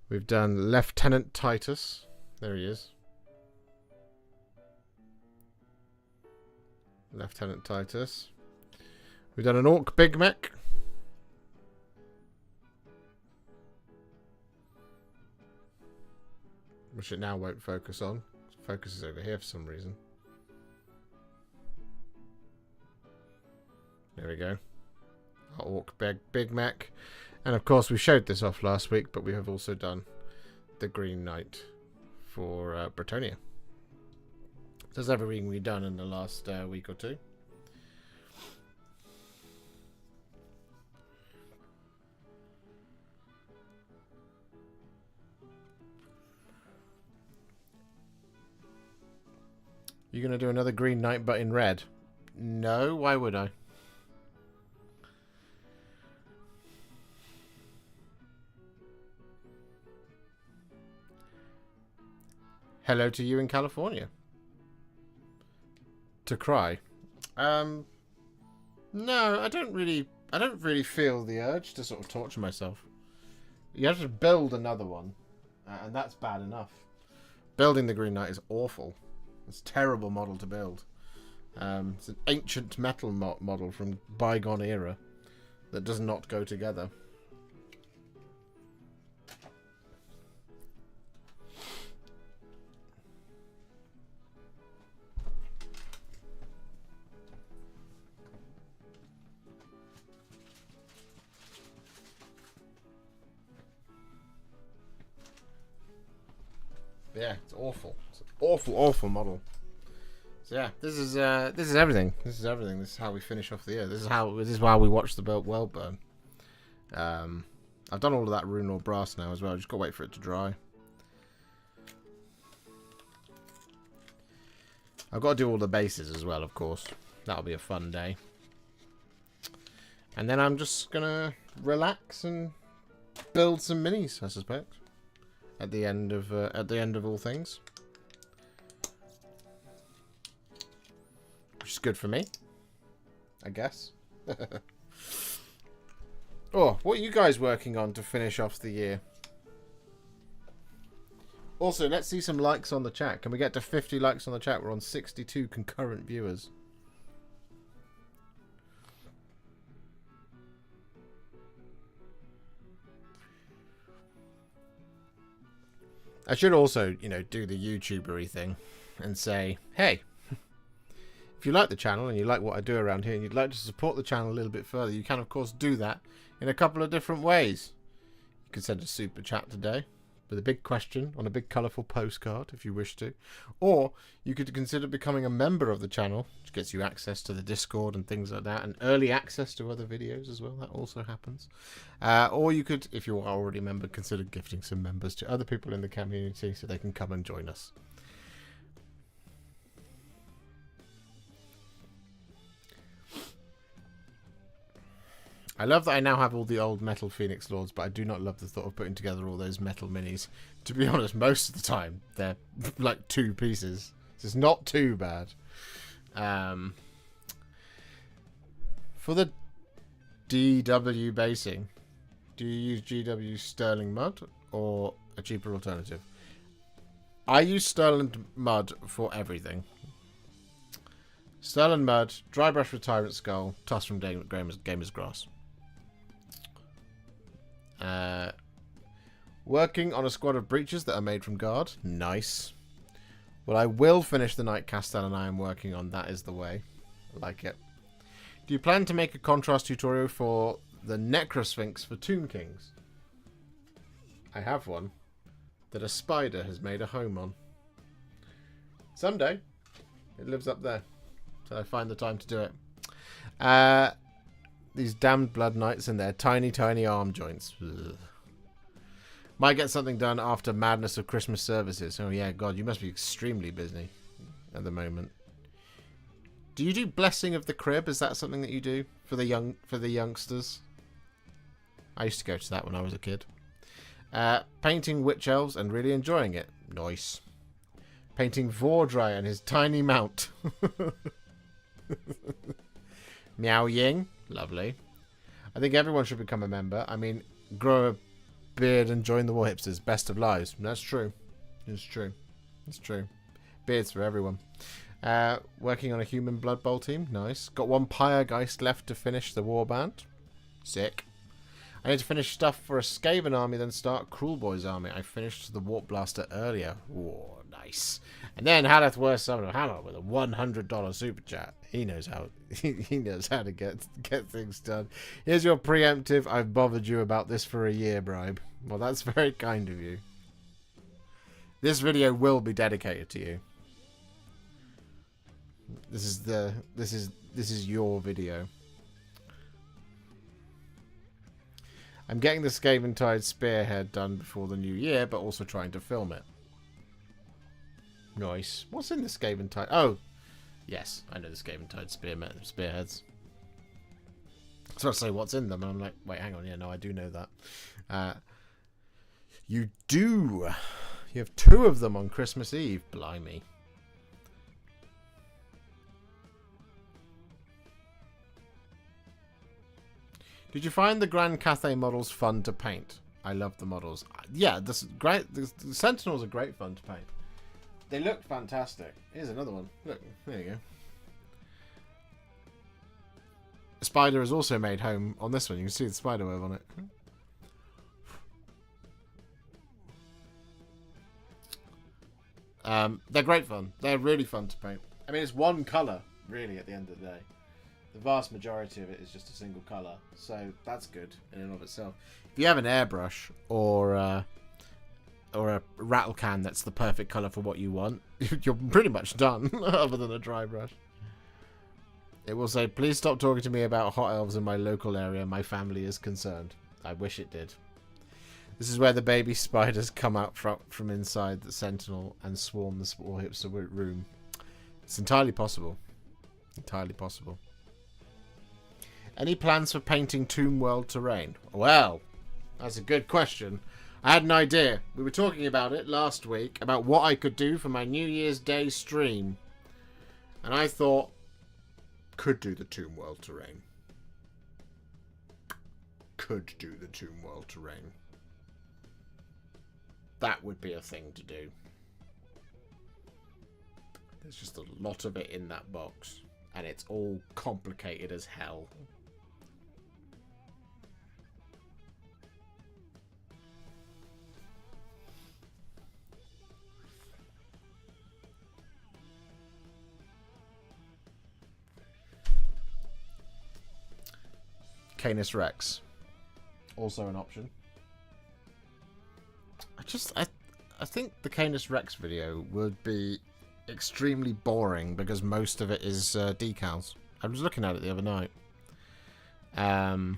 We've done Lieutenant Titus. There he is. Lieutenant Titus. We've done an Orc Big Mech. Which it now won't focus on. It focuses over here for some reason. There we go. Our Orc Big Mech. And of course we showed this off last week, but we have also done the Green Knight for Bretonnia. So that's everything we've done in the last week or two. You're going to do another Green Knight but in red? No, why would I? Hello to you in California. To cry. No, I don't really feel the urge to sort of torture myself. You have to build another one, and that's bad enough. Building the Green Knight is awful. It's a terrible model to build. It's an ancient metal model from bygone era that does not go together. Yeah, it's awful. It's an awful, awful model. So yeah, this is everything. This is everything. This is how we finish off the year. This is why we watch the world burn. I've done all of that rune or brass now as well. Just got to wait for it to dry. I've got to do all the bases as well, of course. That'll be a fun day. And then I'm just gonna relax and build some minis, I suspect. At the end of all things, which is good for me, I guess. Oh, what are you guys working on to finish off the year? Also, let's see some likes on the chat. Can we get to 50 likes on the chat? We're on 62 concurrent viewers. I should also, you know, do the YouTuber-y thing and say, hey, if you like the channel and you like what I do around here and you'd like to support the channel a little bit further, you can, of course, do that in a couple of different ways. You can send a super chat today with a big question on a big colourful postcard if you wish to. Or you could consider becoming a member of the channel, which gets you access to the Discord and things like that, and early access to other videos as well. That also happens. Or you could, if you are already a member, consider gifting some members to other people in the community so they can come and join us. I love that I now have all the old metal Phoenix Lords, but I do not love the thought of putting together all those metal minis. To be honest, most of the time, they're like 2 pieces. So it's not too bad. For the DW basing, do you use GW Sterling Mud or a cheaper alternative? I use Sterling Mud for everything. Sterling Mud, Dry Brush Retirement Skull, Toss from Gamer's Grass. Working on a squad of breaches that are made from guard. Nice. Well, I will finish the Night Castellan I am working on. That is the way. I like it. Do you plan to make a contrast tutorial for the Necrosphinx for Tomb Kings? I have one that a spider has made a home on. Someday. It lives up there. So I find the time to do it. These damned Blood Knights and their tiny, tiny arm joints. Ugh. Might get something done after madness of Christmas services. Oh yeah, God, you must be extremely busy at the moment. Do you do Blessing of the Crib? Is that something that you do for the youngsters? I used to go to that when I was a kid. Painting witch elves and really enjoying it. Nice. Painting Vordry and his tiny mount. Meow Ying. Lovely. I think everyone should become a member. I mean, grow a beard and join the Warhipsters. Best of lives. That's true. It's true. It's true. Beards for everyone. Working on a human Blood Bowl team. Nice. Got one Pyregeist left to finish the warband. Sick. I need to finish stuff for a Skaven army, then start Cruel Boy's army. I finished the Warp Blaster earlier. Whoa, nice. And then Haleth Worst Summon of Hammer with a $100 super chat. He knows how. He knows how to get things done. Here's your preemptive. I've bothered you about this for a year bribe. Well, that's very kind of you. This video will be dedicated to you. This is your video. I'm getting the Skaventide Spearhead done before the new year, but also trying to film it. Nice. What's in the Skaventide? Oh, yes, I know the Skaventide Spearheads. I was about to say what's in them, and I'm like, wait, hang on, yeah, no, I do know that. You do. You have 2 of them on Christmas Eve. Blimey. Did you find the Grand Cathay models fun to paint? I love the models. Yeah, this is great. The Sentinels are great fun to paint. They look fantastic. Here's another one. Look, there you go. A spider is also made home on this one. You can see the spider web on it. They're great fun. They're really fun to paint. I mean, it's one colour, really, at the end of the day. The vast majority of it is just a single colour, so that's good in and of itself. If you have an airbrush or a rattle can that's the perfect colour for what you want, you're pretty much done, other than a dry brush. It will say, please stop talking to me about hot elves in my local area. My family is concerned. I wish it did. This is where the baby spiders come out from inside the Sentinel and swarm the Warhipster room. It's entirely possible. Entirely possible. Any plans for painting Tomb World terrain? Well, that's a good question. I had an idea. We were talking about it last week, about what I could do for my New Year's Day stream. And I thought, could do the Tomb World terrain. Could do the Tomb World terrain. That would be a thing to do. There's just a lot of it in that box. And it's all complicated as hell. Canis Rex. Also an option. I think the Canis Rex video would be extremely boring because most of it is decals. I was looking at it the other night. And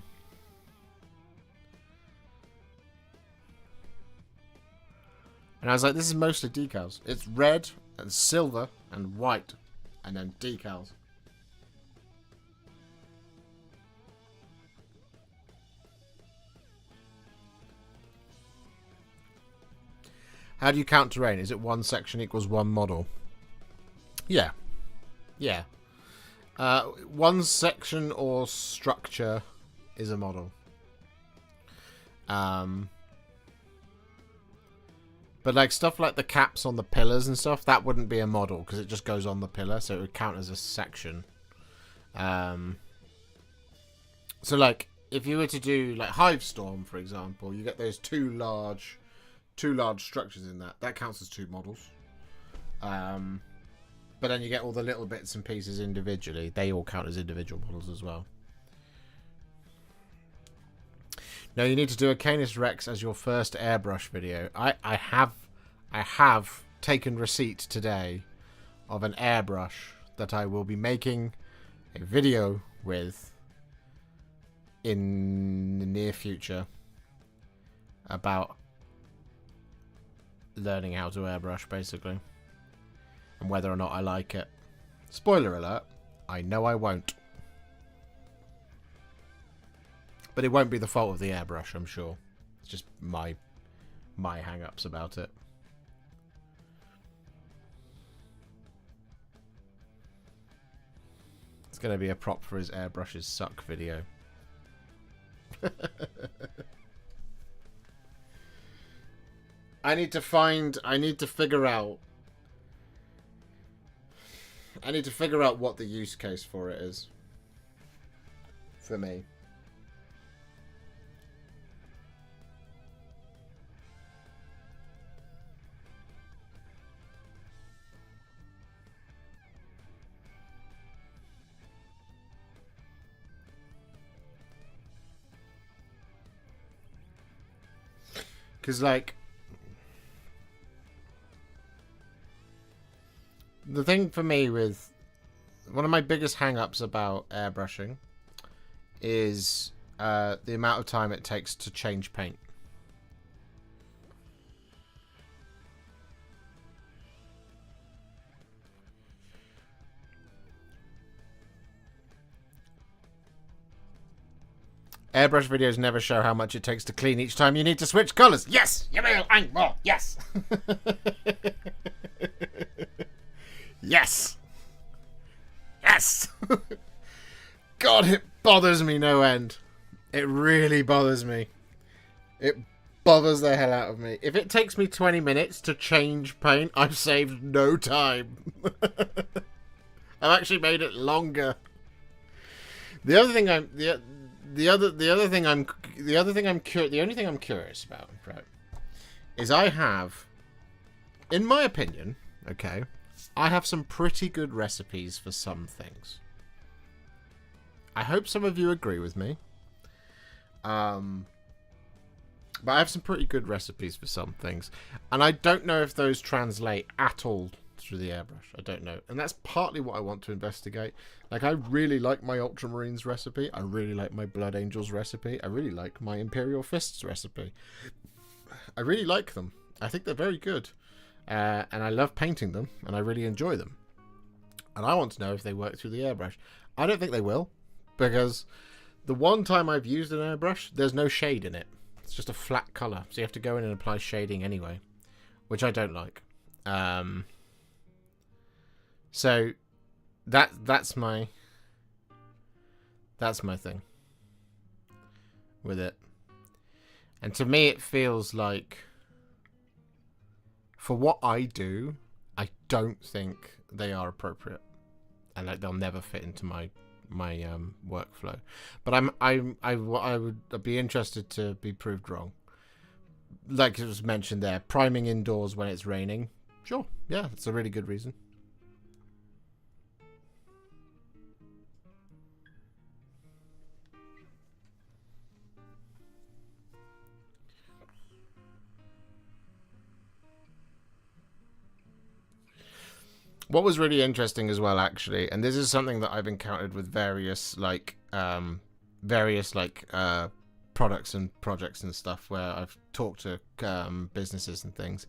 I was like, this is mostly decals. It's red and silver and white and then decals. How do you count terrain? Is it one section equals one model? Yeah. Yeah. One section or structure is a model. But like stuff like the caps on the pillars and stuff, that wouldn't be a model because it just goes on the pillar, so it would count as a section. So like if you were to do like Hivestorm, for example, you get those two large structures in that counts as 2 models. But then you get all the little bits and pieces individually. They all count as individual models as well. No, you need to do a Canis Rex as your first airbrush video. I have taken receipt today of an airbrush that I will be making a video with in the near future about learning how to airbrush, basically, and whether or not I like it. Spoiler alert, I know I won't. But it won't be the fault of the airbrush, I'm sure. It's just my my hang-ups about it. It's going to be a prop for his airbrushes suck video. I need to figure out what the use case for it is. For me. Because, like, the thing for me with one of my biggest hang-ups about airbrushing is the amount of time it takes to change paint. Airbrush videos never show how much it takes to clean each time you need to switch colours. Yes! You will hang more. Yes! Yes! Yes! God, it bothers me no end. It really bothers me. It bothers the hell out of me. If it takes me 20 minutes to change paint, I've saved no time. I've actually made it longer. The only thing I'm curious about, right, is I have, in my opinion, okay, I have some pretty good recipes for some things. I hope some of you agree with me. But I have some pretty good recipes for some things. And I don't know if those translate at all through the airbrush. I don't know. And that's partly what I want to investigate. Like, I really like my Ultramarines recipe. I really like my Blood Angels recipe. I really like my Imperial Fists recipe. I really like them. I think they're very good. And I love painting them. And I really enjoy them. And I want to know if they work through the airbrush. I don't think they will. Because the one time I've used an airbrush, there's no shade in it. It's just a flat colour. So you have to go in and apply shading anyway. Which I don't like. So that's my thing with it. And to me it feels like, for what I do, I don't think they are appropriate. And like, they'll never fit into my workflow. But I would be interested to be proved wrong. Like it was mentioned there, priming indoors when it's raining. Sure, yeah, it's a really good reason. What was really interesting as well, actually, and this is something that I've encountered with various products and projects and stuff, where I've talked to businesses and things,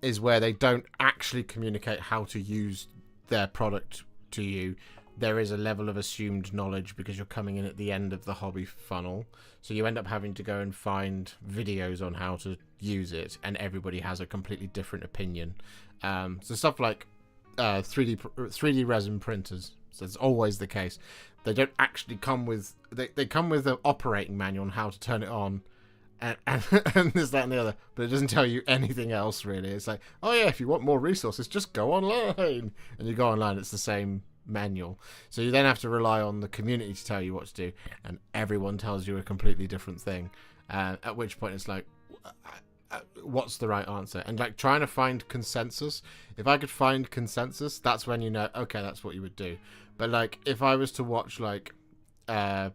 is where they don't actually communicate how to use their product to you. There is a level of assumed knowledge because you're coming in at the end of the hobby funnel, so you end up having to go and find videos on how to use it, and everybody has a completely different opinion. So stuff like 3D resin printers. So it's always the case. They don't actually come with... They come with an operating manual on how to turn it on. And this, that, and the other. But it doesn't tell you anything else, really. It's like, oh yeah, if you want more resources, just go online. And you go online, it's the same manual. So you then have to rely on the community to tell you what to do. And everyone tells you a completely different thing. At which point it's like... what's the right answer? And like trying to find consensus. If I could find consensus, that's when you know, okay, that's what you would do. But like if I was to watch like so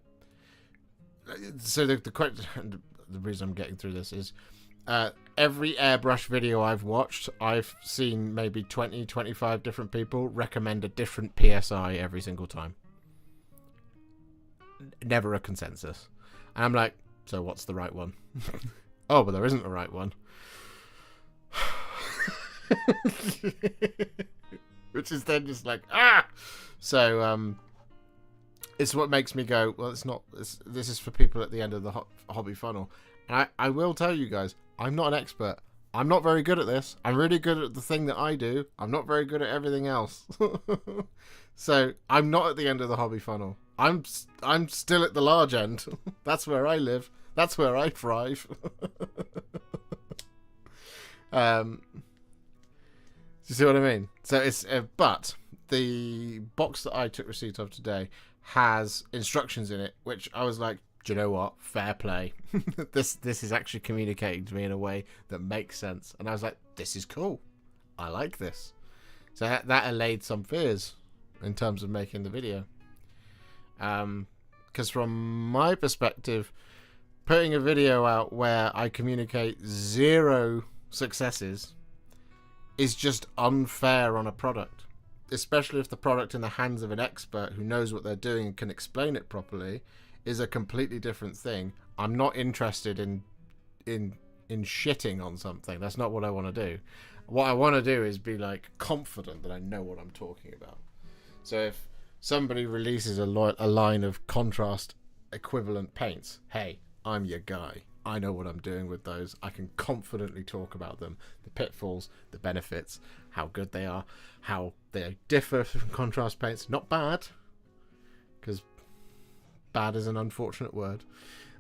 the reason I'm getting through this is every airbrush video I've watched, I've seen maybe 20-25 different people recommend a different PSI every single time. Never a consensus. And I'm like, so what's the right one? Oh, but there isn't a right one. Which is then just like, ah! So, it's what makes me go, well, it's not, this is for people at the end of the hobby funnel. And I will tell you guys, I'm not an expert. I'm not very good at this. I'm really good at the thing that I do. I'm not very good at everything else. So I'm not at the end of the hobby funnel. I'm still at the large end. That's where I live. That's where I thrive. Do you see what I mean? So it's but the box that I took receipt of today has instructions in it, which I was like, do you know what? Fair play. This is actually communicating to me in a way that makes sense. And I was like, this is cool. I like this. So that allayed some fears in terms of making the video. Because from my perspective, putting a video out where I communicate 0 successes is just unfair on a product. Especially if the product in the hands of an expert who knows what they're doing and can explain it properly is a completely different thing. I'm not interested in shitting on something. That's not what I want to do. What I want to do is be like confident that I know what I'm talking about. So if somebody releases a line of contrast equivalent paints, hey, I'm your guy. I know what I'm doing with those. I can confidently talk about them, the pitfalls, the benefits, how good they are, how they differ from contrast paints. Not bad, because bad is an unfortunate word,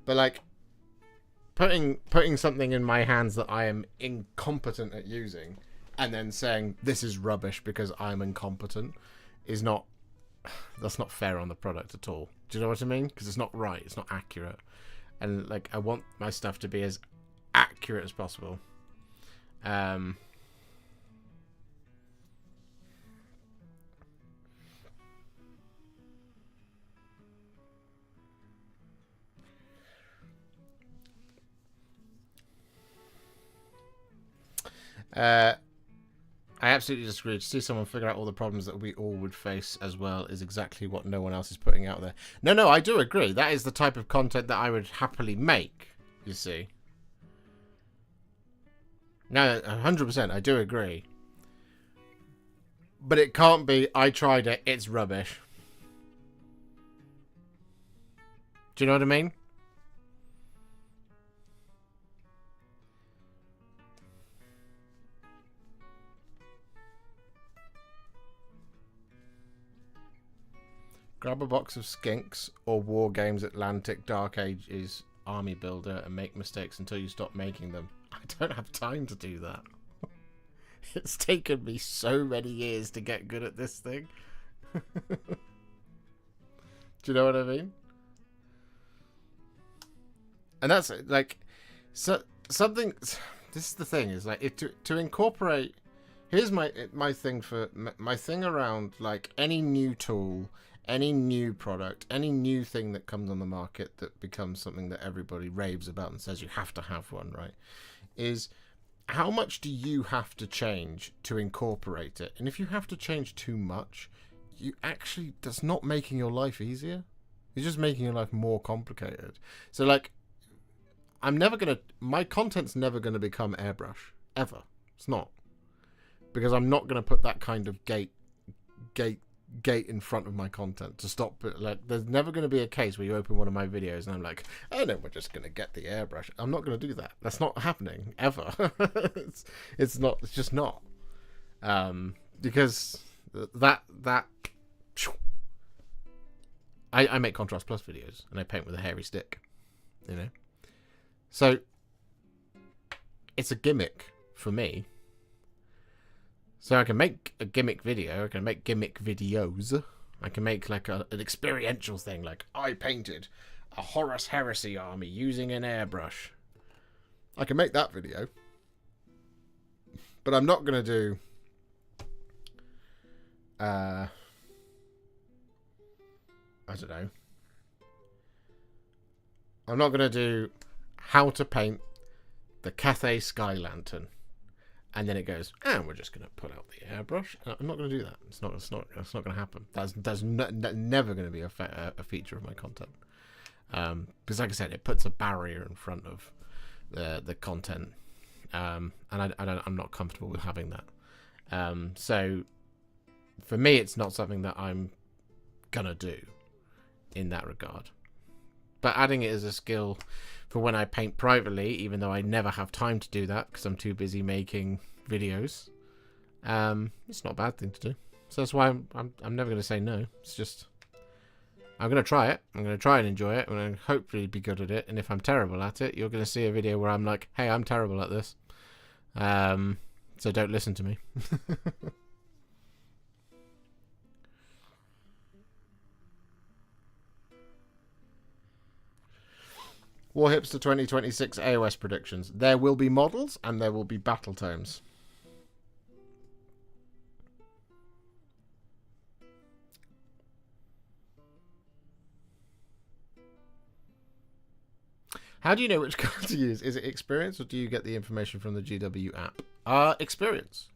but like putting something in my hands that I am incompetent at using and then saying this is rubbish because I'm incompetent is not, that's not fair on the product at all. Do you know what I mean? Because it's not right, it's not accurate. And like I want my stuff to be as accurate as possible. I absolutely disagree. To see someone figure out all the problems that we all would face as well is exactly what no one else is putting out there. No, I do agree. That is the type of content that I would happily make, you see. No, 100%, I do agree. But it can't be, I tried it, it's rubbish. Do you know what I mean? Grab a box of Skinks or War Games Atlantic Dark Ages Army Builder and make mistakes until you stop making them. I don't have time to do that. It's taken me so many years to get good at this thing. Do you know what I mean? And that's like, so something. This is the thing, is like to incorporate. Here's my thing for my thing around like any new tool, any new product, any new thing that comes on the market that becomes something that everybody raves about and says you have to have one, right? Is how much do you have to change to incorporate it? And if you have to change too much, that's not making your life easier. It's just making your life more complicated. So like, my content's never gonna become airbrush, ever. It's not. Because I'm not gonna put that kind of gate in front of my content to stop it. Like, there's never going to be a case where you open one of my videos and I'm like, oh no, we're just going to get the airbrush. I'm not going to do that. That's not happening ever. It's just not. Because I make Contrast Plus videos and I paint with a hairy stick, you know. So it's a gimmick for me. So I can make a gimmick video, I can make gimmick videos, I can make like an experiential thing, like I painted a Horus Heresy army using an airbrush. I can make that video. But I'm not going to do I don't know. I'm not going to do how to paint the Cathay Sky Lantern. And then it goes, and we're just going to put out the airbrush. I'm not going to do that. It's not going to happen. That's never going to be a feature of my content. Because, like I said, it puts a barrier in front of the content, and I'm not comfortable with having that. So, for me, it's not something that I'm gonna do in that regard. but adding it as a skill for when I paint privately, even though I never have time to do that because I'm too busy making videos, it's not a bad thing to do. So that's why I'm never going to say no. It's just, I'm going to try it. I'm going to try and enjoy it. I'm going to hopefully be good at it. And if I'm terrible at it, you're going to see a video where I'm like, hey, I'm terrible at this. So don't listen to me. Warhipster 2026 AOS predictions. There will be models and there will be battle tomes. How do you know which card to use? Is it experience or do you get the information from the GW app? Experience.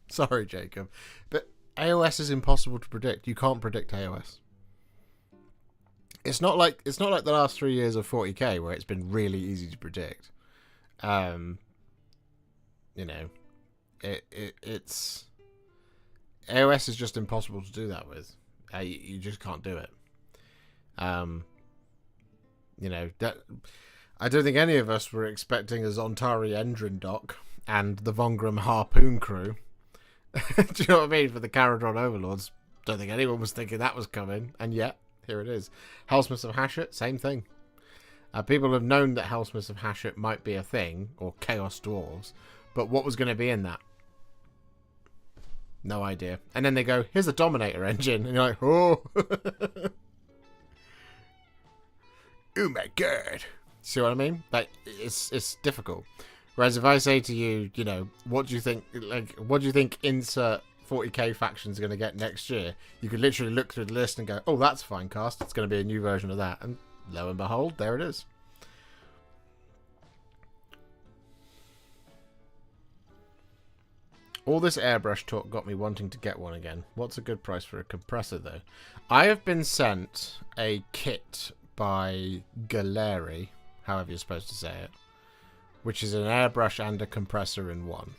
Sorry, Jacob. But AOS is impossible to predict. You can't predict AOS. It's not like the last 3 years of 40k where it's been really easy to predict. You know, it's AOS is just impossible to do that with. You just can't do it. You know, that I don't think any of us were expecting a Zontari Endrin dock and the Vongram Harpoon crew. Do you know what I mean? For the Caradron Overlords. Don't think anyone was thinking that was coming, and yet here it is. Hellsmiths of Hashut, same thing. People have known that Hellsmiths of Hashut might be a thing, or Chaos Dwarves, but what was going to be in that? No idea. And then they go, here's a Dominator engine, and you're like, oh. Oh my god. See what I mean? Like, it's difficult. Whereas if I say to you, you know, what do you think, like, what do you think insert 40k faction's going to get next year? You could literally look through the list and go, oh, that's Finecast. It's going to be a new version of that. And lo and behold, there it is. All this airbrush talk got me wanting to get one again. What's a good price for a compressor, though? I have been sent a kit by Galeri, however you're supposed to say it, which is an airbrush and a compressor in one.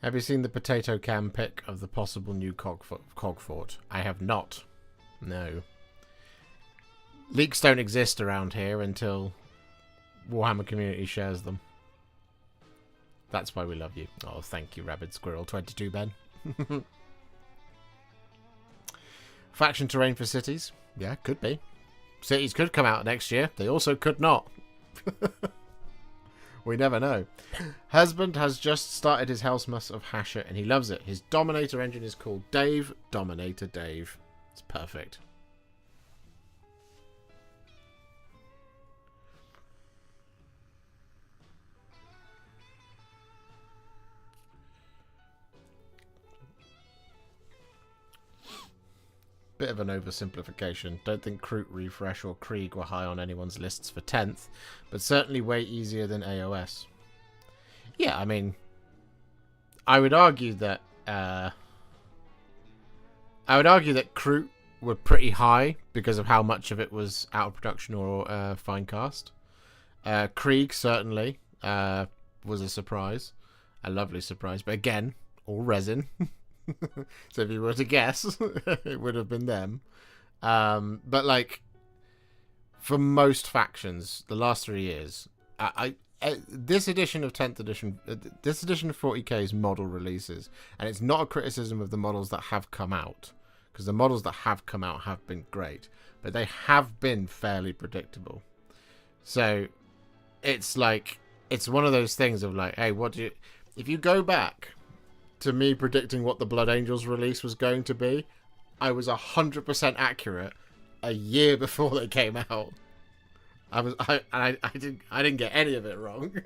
Have you seen the potato can pic of the possible new Cogfort? I have not. No. Leaks don't exist around here until Warhammer Community shares them. That's why we love you. Oh, thank you, Rabid Squirrel 22, Ben. Faction terrain for cities? Yeah, could be. Cities could come out next year. They also could not. We never know. Husband has just started his Hellsmiths of Hashut and he loves it. His Dominator engine is called Dave. Dominator Dave. It's perfect. Bit of an oversimplification. Don't think Kroot, Refresh or Krieg were high on anyone's lists for 10th, but certainly way easier than AOS. Yeah, I mean, I would argue that Kroot were pretty high because of how much of it was out of production or Finecast. Krieg certainly was a surprise, a lovely surprise, but again, all resin. So if you were to guess, it would have been them. But like, for most factions, the last 3 years, this edition of 10th edition, this edition of 40k's model releases, and it's not a criticism of the models that have come out, because the models that have come out have been great, but they have been fairly predictable. So it's like, it's one of those things of like, hey, if you go back to me predicting what the Blood Angels release was going to be, I was 100% accurate a year before they came out. I didn't get any of it wrong.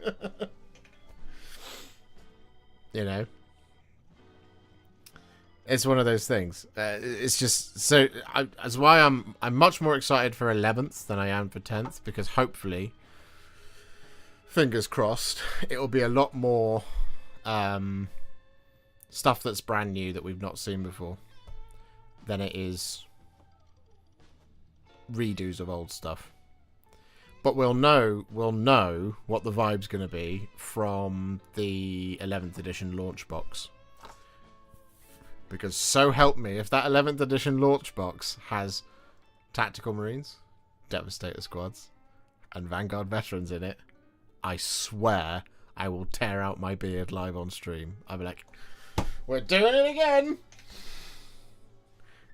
You know, it's one of those things. It's just so that's why I'm much more excited for 11th than I am for 10th, because hopefully, fingers crossed, it'll be a lot more stuff that's brand new that we've not seen before than it is redos of old stuff. But we'll know what the vibe's going to be from the 11th edition launch box. Because so help me, if that 11th edition launch box has Tactical Marines, Devastator Squads, and Vanguard Veterans in it, I swear I will tear out my beard live on stream. I'll be like, we're doing it again!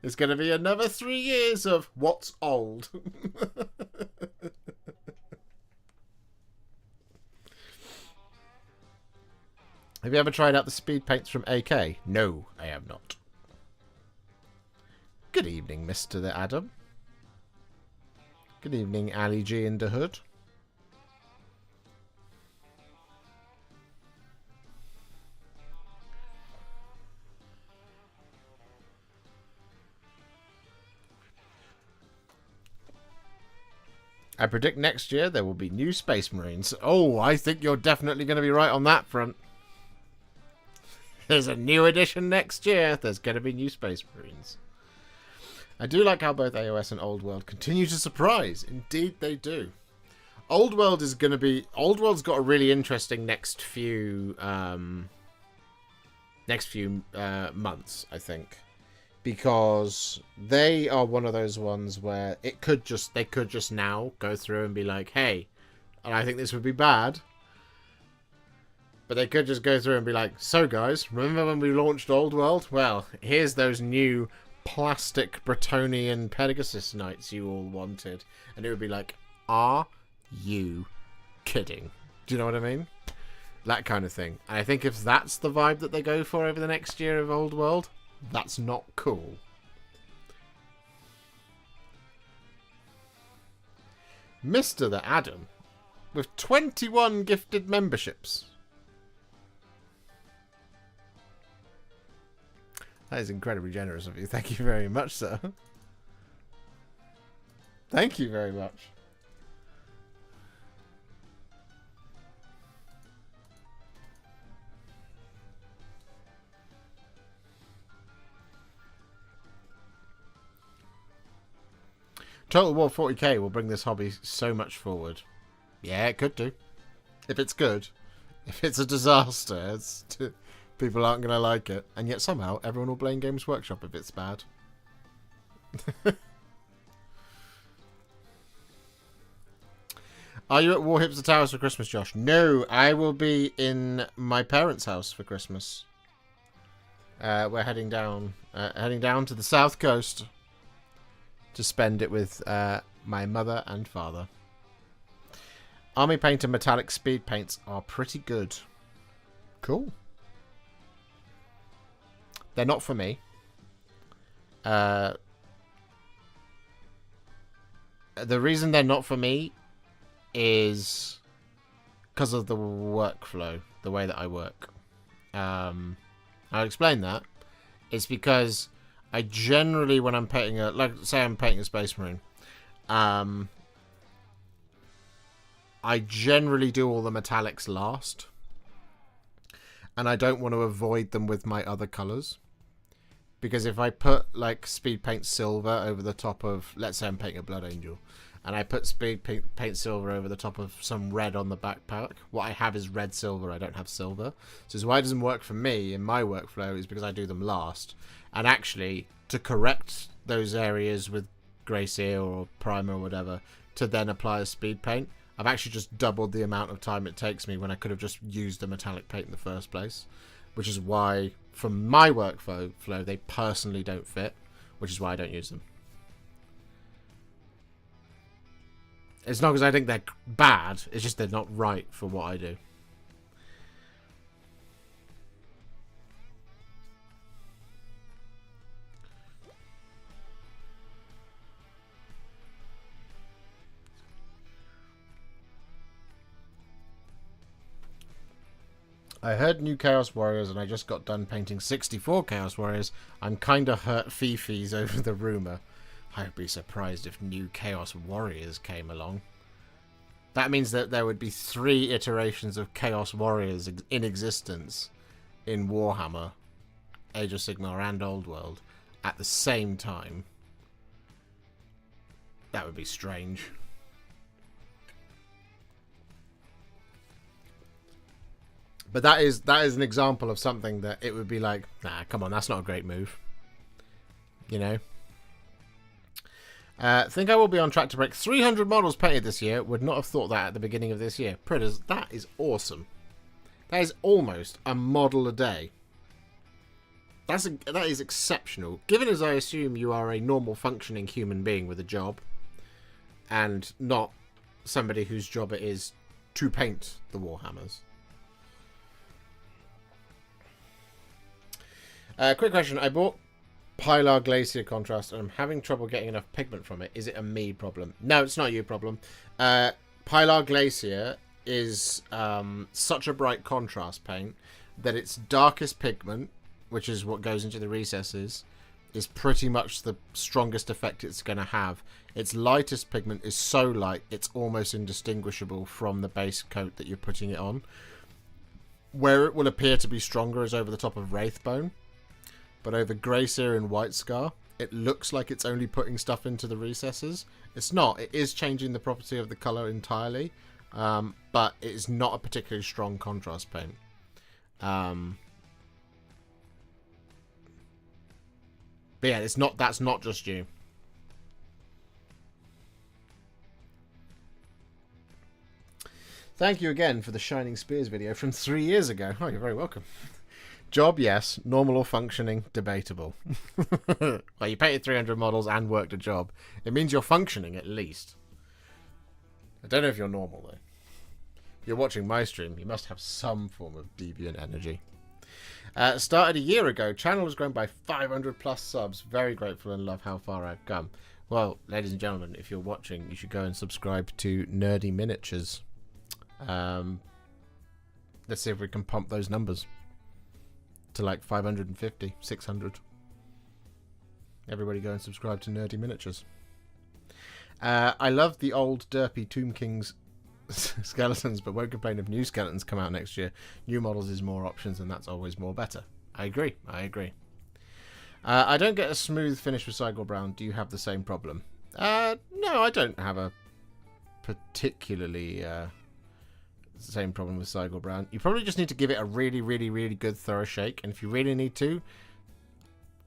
It's going to be another 3 years of what's old. Have you ever tried out the speed paints from AK? No, I have not. Good evening, Mr. the Adam. Good evening, Ali G in the hood. I predict next year there will be new Space Marines. Oh, I think you're definitely going to be right on that front. There's a new edition next year. There's going to be new Space Marines. I do like how both AOS and Old World continue to surprise. Indeed, they do. Old World is going to be... Old World's got a really interesting next few months, I think, because they are one of those ones where they could just now go through and be like, hey, and I think this would be bad. But they could just go through and be like, so guys, remember when we launched Old World? Well, here's those new plastic Bretonian Pegasus Knights you all wanted. And it would be like, are you kidding? Do you know what I mean? That kind of thing. And I think if that's the vibe that they go for over the next year of Old World, that's not cool. Mr. the Adam, with 21 gifted memberships. That is incredibly generous of you. Thank you very much, sir. Thank you very much. Total War 40k will bring this hobby so much forward. Yeah, it could do. If it's good. If it's a disaster, people aren't going to like it. And yet somehow everyone will blame Games Workshop if it's bad. Are you at Warhipster Towers for Christmas, Josh? No, I will be in my parents' house for Christmas. We're heading down to the south coast to spend it with my mother and father. Army Painter metallic speed paints are pretty good. Cool. They're not for me. The reason they're not for me is because of the workflow, the way that I work. I'll explain that. It's because I generally, when I'm painting like say I'm painting a Space Marine, I generally do all the metallics last. And I don't want to avoid them with my other colours. Because if I put like speed paint silver over the top of, let's say I'm painting a Blood Angel, and I put speed paint silver over the top of some red on the backpack, what I have is red silver, I don't have silver. So why it doesn't work for me in my workflow is because I do them last. And actually, to correct those areas with Grey Seal or Primer or whatever, to then apply a speed paint, I've actually just doubled the amount of time it takes me when I could have just used a metallic paint in the first place. Which is why, from my workflow, they personally don't fit, which is why I don't use them. It's not because I think they're bad, it's just they're not right for what I do. I heard new Chaos Warriors and I just got done painting 64 Chaos Warriors. I'm kinda hurt fee-fees over the rumour. I'd be surprised if new Chaos Warriors came along. That means that there would be 3 iterations of Chaos Warriors in existence. in Warhammer, Age of Sigmar and Old World at the same time. That would be strange. But that is an example of something that it would be like, nah, come on, that's not a great move. You know? Think I will be on track to break 300 models painted this year. Would not have thought that at the beginning of this year. Pritters, that is awesome. That is almost a model a day. That is exceptional. Given as I assume you are a normal functioning human being with a job, and not somebody whose job it is to paint the Warhammers. Quick question. I bought Pilar Glacier Contrast and I'm having trouble getting enough pigment from it. Is it a me problem? No, it's not you problem. Pilar Glacier is such a bright contrast paint that its darkest pigment, which is what goes into the recesses, is pretty much the strongest effect it's going to have. Its lightest pigment is so light it's almost indistinguishable from the base coat that you're putting it on. Where it will appear to be stronger is over the top of Wraithbone. But over Grey Seer and White Scar, it looks like it's only putting stuff into the recesses. It's not. It is changing the property of the colour entirely. But it is not a particularly strong contrast paint. But yeah, that's not just you. Thank you again for the Shining Spears video from 3 years ago. Oh, you're very welcome. Job, yes. Normal or functioning, debatable. Well, you painted 300 models and worked a job. It means you're functioning, at least. I don't know if you're normal, though. If you're watching my stream, you must have some form of deviant energy. Started a year ago. Channel has grown by 500 plus subs. Very grateful and love how far I've come. Well, ladies and gentlemen, if you're watching, you should go and subscribe to Nerdy Miniatures. Let's see if we can pump those numbers to like 550, 600. Everybody go and subscribe to Nerdy Miniatures. I love the old derpy Tomb King's skeletons, but won't complain if new skeletons come out next year. New models is more options, and that's always more better. I agree. I don't get a smooth finish with Cygor Brown. Do you have the same problem? No, I don't have a particularly same problem with Cygor Brown. You probably just need to give it a really, really, really good thorough shake, and if you really need to,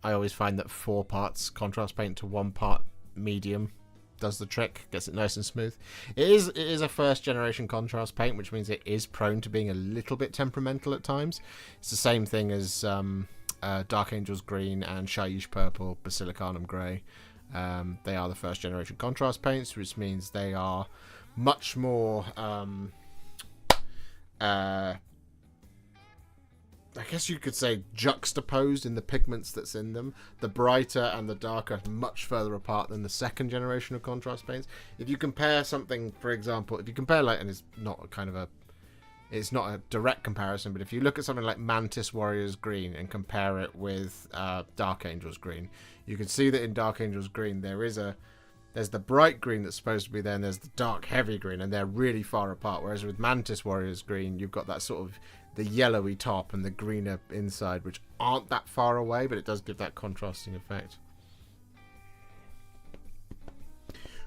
I always find that 4 parts contrast paint to 1 part medium does the trick, gets it nice and smooth. It is a first generation contrast paint, which means it is prone to being a little bit temperamental at times. It's the same thing as Dark Angels Green and Shyish Purple, Basilicanum Grey. They are the first generation contrast paints, which means they are much more I guess you could say juxtaposed in the pigments that's in them. The brighter and the darker are much further apart than the second generation of contrast paints. If you compare something, for example, if you compare like, and it's not a direct comparison, but if you look at something like Mantis Warriors Green and compare it with Dark Angels Green, you can see that in Dark Angels Green there's the bright green that's supposed to be there, and there's the dark heavy green, and they're really far apart. Whereas with Mantis Warriors Green, you've got that sort of the yellowy top and the greener inside, which aren't that far away, but it does give that contrasting effect.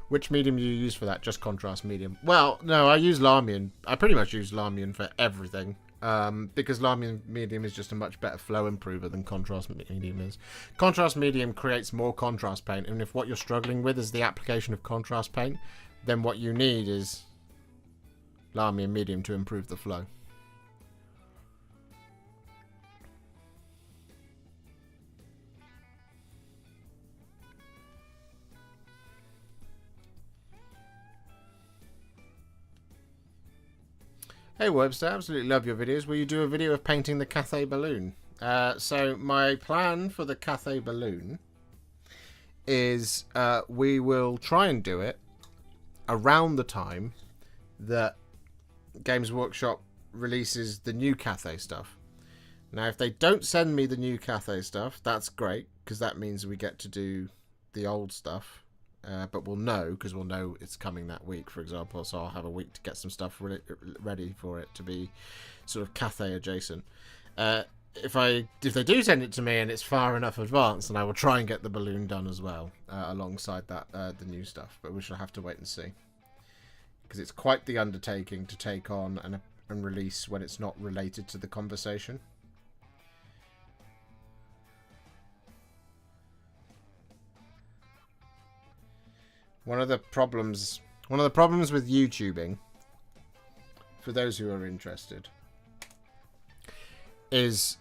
Which medium do you use for that? Just contrast medium? Well, no, I use Lahmian. I pretty much use Lahmian for everything. Because Lahmian medium is just a much better flow improver than contrast medium is. Contrast medium creates more contrast paint, and if what you're struggling with is the application of contrast paint, then what you need is Lahmian medium to improve the flow. Hey Warhipster, absolutely love your videos. Will you do a video of painting the Cathay balloon? So my plan for the Cathay balloon is we will try and do it around the time that Games Workshop releases the new Cathay stuff. Now, if they don't send me the new Cathay stuff, that's great, because that means we get to do the old stuff. But we'll know, because we'll know it's coming that week, for example, so I'll have a week to get some stuff ready for it to be sort of Cathay adjacent. If if they do send it to me and it's far enough advanced, then I will try and get the balloon done as well, alongside that the new stuff. But we shall have to wait and see, because it's quite the undertaking to take on and release when it's not related to the conversation. One of the problems with YouTubing, for those who are interested, is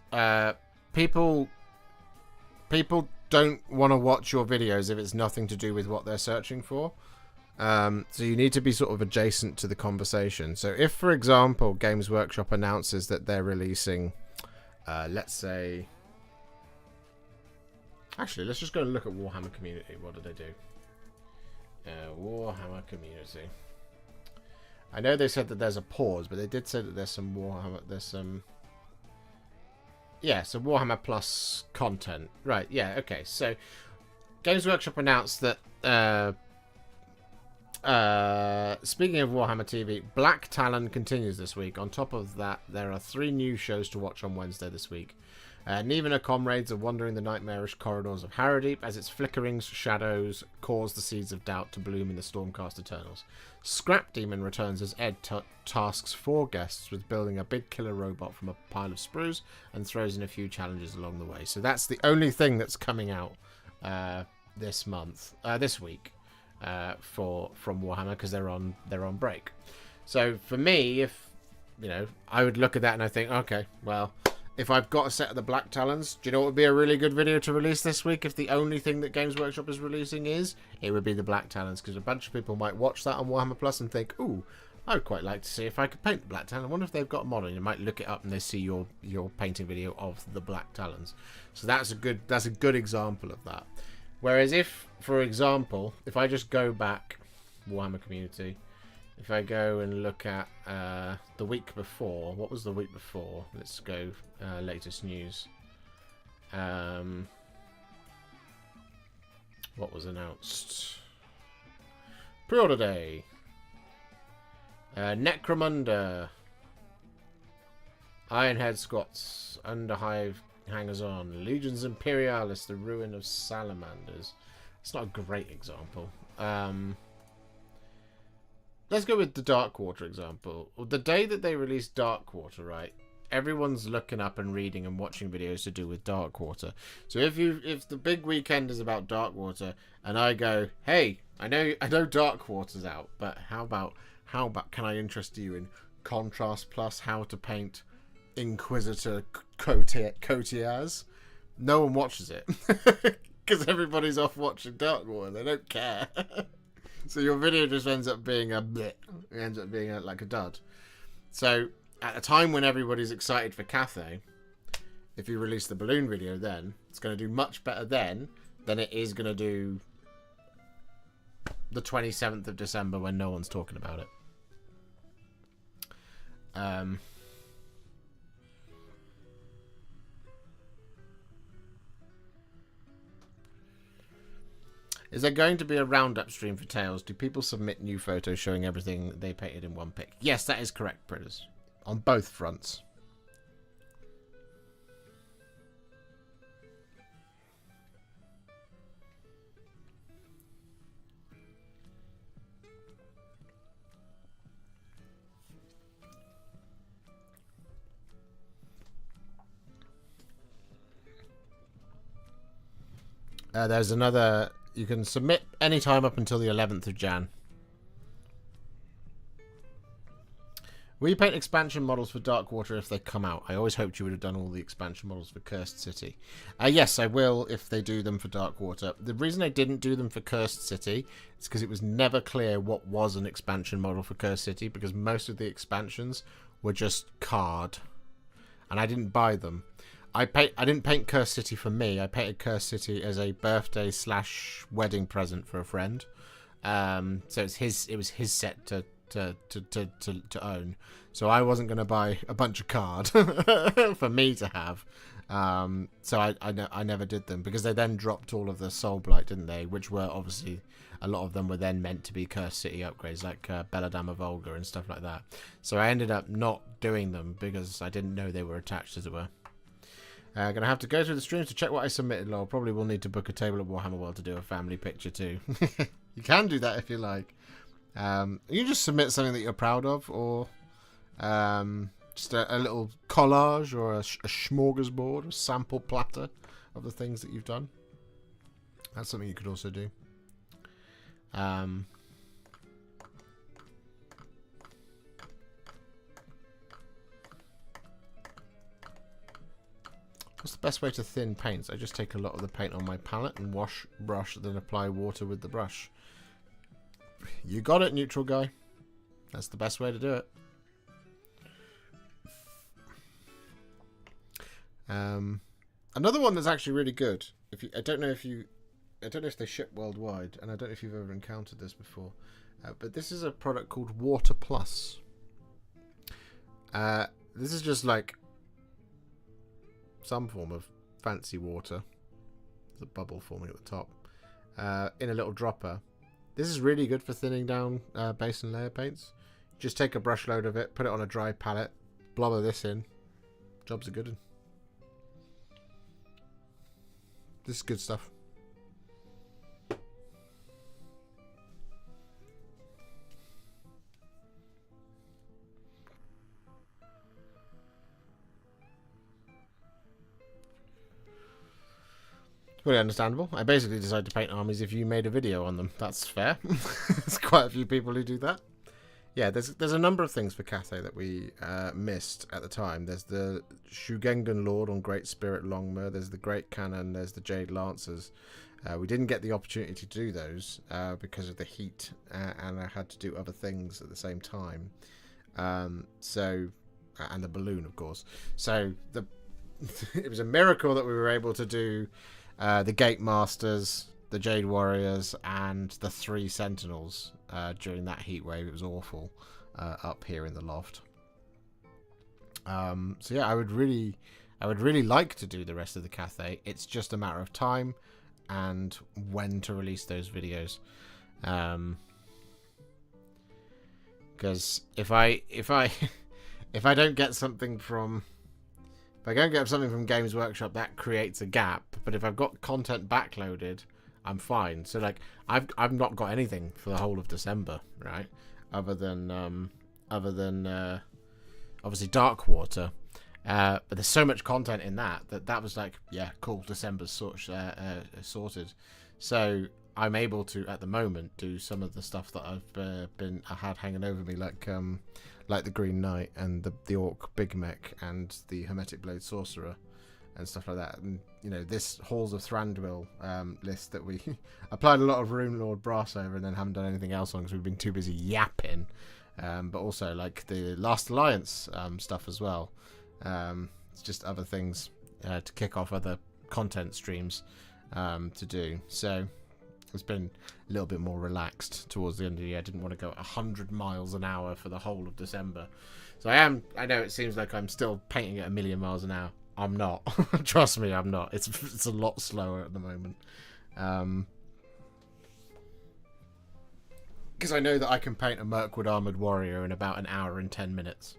people don't want to watch your videos if it's nothing to do with what they're searching for. So you need to be sort of adjacent to the conversation. So if, for example, Games Workshop announces that they're releasing, let's say, actually, let's just go and look at Warhammer Community. What do they do? Warhammer Community. I know they said that there's a pause, but they did say that there's some Warhammer. There's some. Yeah, so Warhammer Plus content. Right, yeah, okay. So, Games Workshop announced that, speaking of Warhammer TV, Black Talon continues this week. On top of that, there are 3 new shows to watch on Wednesday this week. Neven comrades are wandering the nightmarish corridors of Harrowdeep as its flickering shadows cause the seeds of doubt to bloom in the Stormcast Eternals. Scrap Demon returns as Ed tasks 4 guests with building a big killer robot from a pile of sprues and throws in a few challenges along the way. So that's the only thing that's coming out this week from Warhammer, because they're on break. So for me, if I would look at that and I think, okay, well, if I've got a set of the Black Talons, do you know what would be a really good video to release this week if the only thing that Games Workshop is releasing is? It would be the Black Talons, because a bunch of people might watch that on Warhammer Plus and think, ooh, I would quite like to see if I could paint the Black Talon. I wonder if they've got a model. You might look it up and they see your painting video of the Black Talons. So that's a good example of that. Whereas if, for example, if I just go back, Warhammer Community, if I go and look at the week before, what was the week before? Let's go latest news. What was announced? Pre-order day. Necromunda. Ironhead Squats. Underhive Hangers-On. Legions Imperialis. The Ruin of Salamanders. It's not a great example. Let's go with the Darkwater example. The day that they released Darkwater, right? Everyone's looking up and reading and watching videos to do with Darkwater. So if the big weekend is about Darkwater, and I go, hey, I know Darkwater's out, but how about can I interest you in Contrast Plus, how to paint Inquisitor Cotiers? No one watches it because everybody's off watching Darkwater. They don't care. So your video just ends up being a bleh. It ends up being like a dud. So at a time when everybody's excited for Cathay, if you release the balloon video, then it's going to do much better then than it is going to do the 27th of December when no one's talking about it. Is there going to be a roundup stream for Tales? Do people submit new photos showing everything they painted in one pic? Yes, that is correct, Britters. On both fronts. There's another... You can submit any time up until the 11th of Jan. Will you paint expansion models for Darkwater if they come out? I always hoped you would have done all the expansion models for Cursed City. Yes, I will if they do them for Darkwater. The reason I didn't do them for Cursed City is because it was never clear what was an expansion model for Cursed City, because most of the expansions were just card. And I didn't buy them. I didn't paint Cursed City for me. I painted Cursed City as a birthday / wedding present for a friend. So it was his set to own. So I wasn't going to buy a bunch of card for me to have. So I never did them, because they then dropped all of the Soul Blight, didn't they? Which were obviously, a lot of them were then meant to be Cursed City upgrades, like Belladamma Volga and stuff like that. So I ended up not doing them because I didn't know they were attached, as it were. Gonna have to go through the streams to check what I submitted, lol. Probably will need to book a table at Warhammer World to do a family picture too. You can do that if you like. You just submit something that you're proud of, or just a little collage, or a smorgasbord, a sample platter of the things that you've done. That's something you could also do. What's the best way to thin paints? I just take a lot of the paint on my palette and wash, brush, then apply water with the brush. You got it, neutral guy. That's the best way to do it. Another one that's actually really good. I don't know if they ship worldwide, and I don't know if you've ever encountered this before, but this is a product called Water Plus. This is just like some form of fancy water. There's a bubble forming at the top in a little dropper. This is really good for thinning down base and layer paints. Just take a brush load of it, put it on a dry palette, blobber this in. Jobs are good. This is good stuff. Pretty understandable. I basically decided to paint armies if you made a video on them. That's fair. There's quite a few people who do that. Yeah, there's a number of things for Cathay that we missed at the time. There's the Shugengan Lord on Great Spirit Longmer. There's the Great Cannon. There's the Jade Lancers. We didn't get the opportunity to do those because of the heat, and I had to do other things at the same time. And the balloon, of course. So it was a miracle that we were able to do the Gate Masters, the Jade Warriors, and the 3 Sentinels during that heat wave. It was awful up here in the loft. So yeah, I would really like to do the rest of the Cathay. It's just a matter of time and when to release those videos. Because if I don't get something from Games Workshop, that creates a gap. But if I've got content backloaded, I'm fine. So like I've not got anything for the whole of December, right? Other than obviously Darkwater. But there's so much content in that was like, yeah, cool. December's sorted. So I'm able to at the moment do some of the stuff that I had hanging over me, like the Green Knight and the Orc Big Mech and the Hermetic Blade Sorcerer and stuff like that. And you know, this Halls of Thranduil list that we applied a lot of Rune Lord brass over and then haven't done anything else on because we've been too busy yapping. But also like the Last Alliance stuff as well. It's just other things to kick off other content streams to do. So it's been a little bit more relaxed towards the end of the year. I didn't want to go 100 miles an hour for the whole of December. So I know it seems like I'm still painting at 1,000,000 miles an hour. I'm not. Trust me, I'm not. It's a lot slower at the moment. Because I know that I can paint a Mirkwood Armoured Warrior in about an hour and 10 minutes.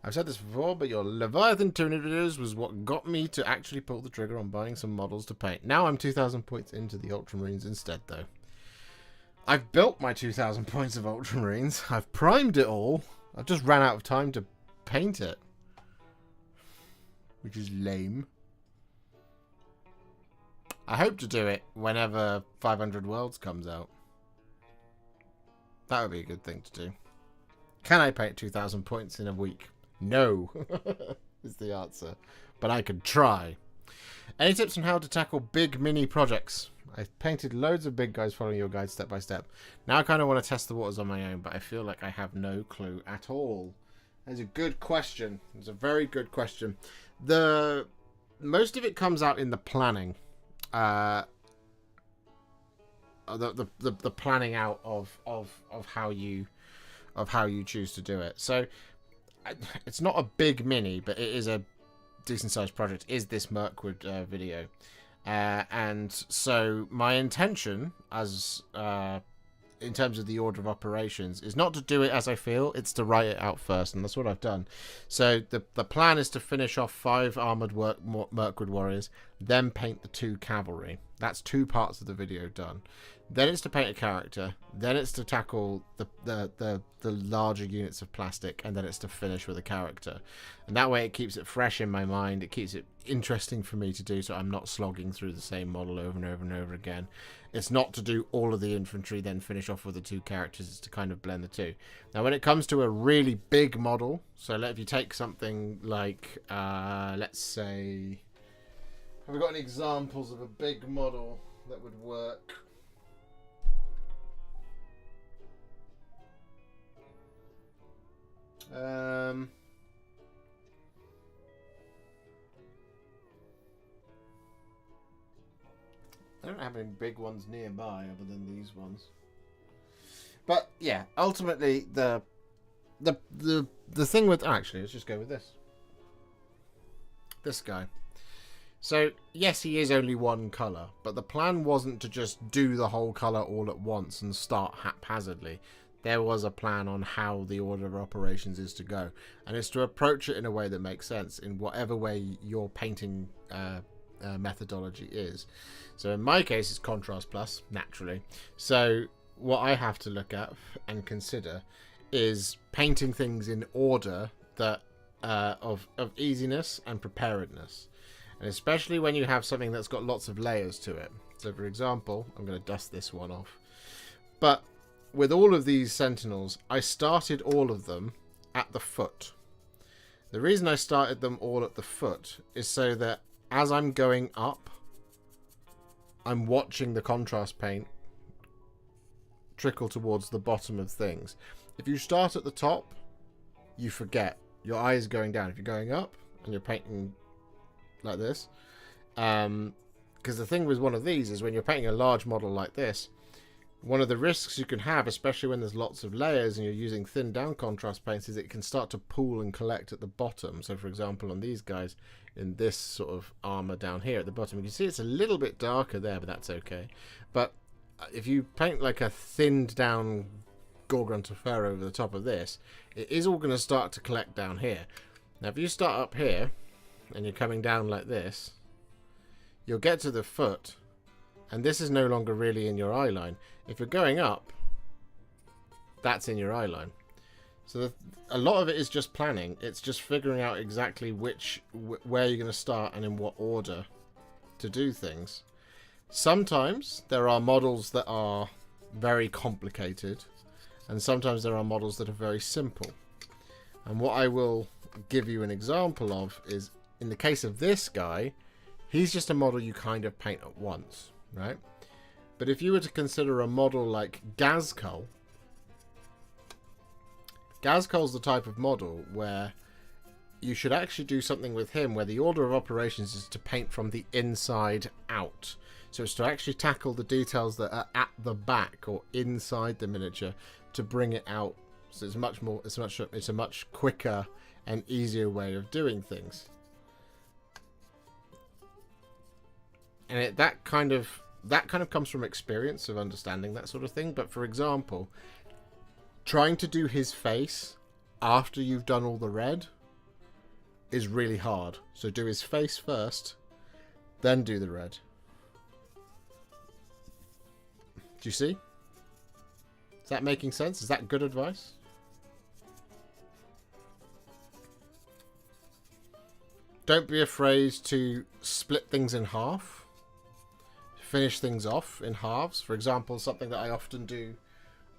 I've said this before, but your Leviathan Tyranid videos was what got me to actually pull the trigger on buying some models to paint. Now I'm 2,000 points into the Ultramarines instead, though. I've built my 2,000 points of Ultramarines. I've primed it all. I've just ran out of time to paint it. Which is lame. I hope to do it whenever 500 Worlds comes out. That would be a good thing to do. Can I paint 2,000 points in a week? No, is the answer. But I could try. Any tips on how to tackle big mini projects? I painted loads of big guys following your guide step by step. Now I kind of want to test the waters on my own, but I feel like I have no clue at all. That's a good question. It's a very good question. Most of it comes out in the planning. The planning out of how you choose to do it. So it's not a big mini, but it is a decent sized project. Is this Mirkwood video? And so my intention, as in terms of the order of operations, is not to do it as I feel, it's to write it out first, and that's what I've done. So the plan is to finish off 5 armored Mirkwood warriors, then paint the 2 cavalry. That's 2 parts of the video done. Then it's to paint a character, then it's to tackle the larger units of plastic, and then it's to finish with a character. And that way it keeps it fresh in my mind, it keeps it interesting for me to do, so I'm not slogging through the same model over and over and over again. It's not to do all of the infantry, then finish off with the 2 characters, it's to kind of blend the 2. Now when it comes to a really big model, so if you take something like, let's say, have we got any examples of a big model that would work? I don't have any big ones nearby other than these ones. But yeah, ultimately the thing with, actually let's just go with this guy. So yes, he is only 1 colour, but the plan wasn't to just do the whole colour all at once and start haphazardly. There was a plan on how the order of operations is to go, and it's to approach it in a way that makes sense in whatever way your painting methodology is. So in my case, it's contrast plus, naturally. So what I have to look at and consider is painting things in order that of easiness and preparedness, and especially when you have something that's got lots of layers to it. So for example, I'm going to dust this one off, but with all of these sentinels, I started all of them at the foot. The reason I started them all at the foot is so that as I'm going up, I'm watching the contrast paint trickle towards the bottom of things. If you start at the top, you forget. Your eye is going down. If you're going up and you're painting like this, because the thing with one of these is when you're painting a large model like this, one of the risks you can have, especially when there's lots of layers and you're using thin down contrast paints, is it can start to pool and collect at the bottom. So for example, on these guys in this sort of armor down here at the bottom, you can see it's a little bit darker there, but that's okay. But if you paint like a thinned down Gorgon fur over the top of this, it is all going to start to collect down here. Now if you start up here and you're coming down like this, you'll get to the foot, and this is no longer really in your eye line. If you're going up, that's in your eye line. So a lot of it is just planning. It's just figuring out exactly where you're going to start and in what order to do things. Sometimes there are models that are very complicated, and sometimes there are models that are very simple. And what I will give you an example of is, in the case of this guy, he's just a model you kind of paint at once, right? But if you were to consider a model like Gazkul, Gazkul's the type of model where you should actually do something with him where the order of operations is to paint from the inside out. So it's to actually tackle the details that are at the back or inside the miniature to bring it out. So it's a much quicker and easier way of doing things. And that kind of comes from experience of understanding that sort of thing. But for example, trying to do his face after you've done all the red is really hard. So do his face first, then do the red. Do you see? Is that making sense? Is that good advice? Don't be afraid to split things in half. Finish things off in halves. For example, something that I often do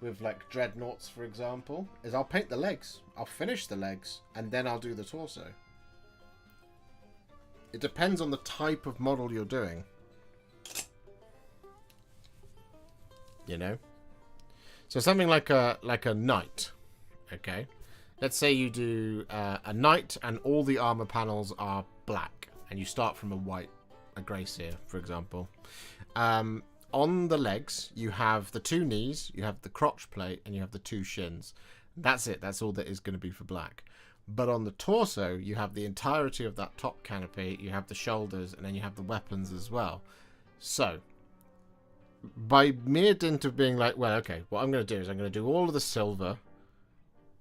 with like dreadnoughts, for example, is I'll paint the legs. I'll finish the legs and then I'll do the torso. It depends on the type of model you're doing. You know? So something like a knight, okay? Let's say you do a knight and all the armor panels are black and you start from a grey seer, for example. On the legs, you have the 2 knees, you have the crotch plate, and you have the 2 shins. That's it. That's all that is going to be for black. But on the torso, you have the entirety of that top canopy, you have the shoulders, and then you have the weapons as well. So, by mere dint of being like, well, okay, what I'm going to do is I'm going to do all of the silver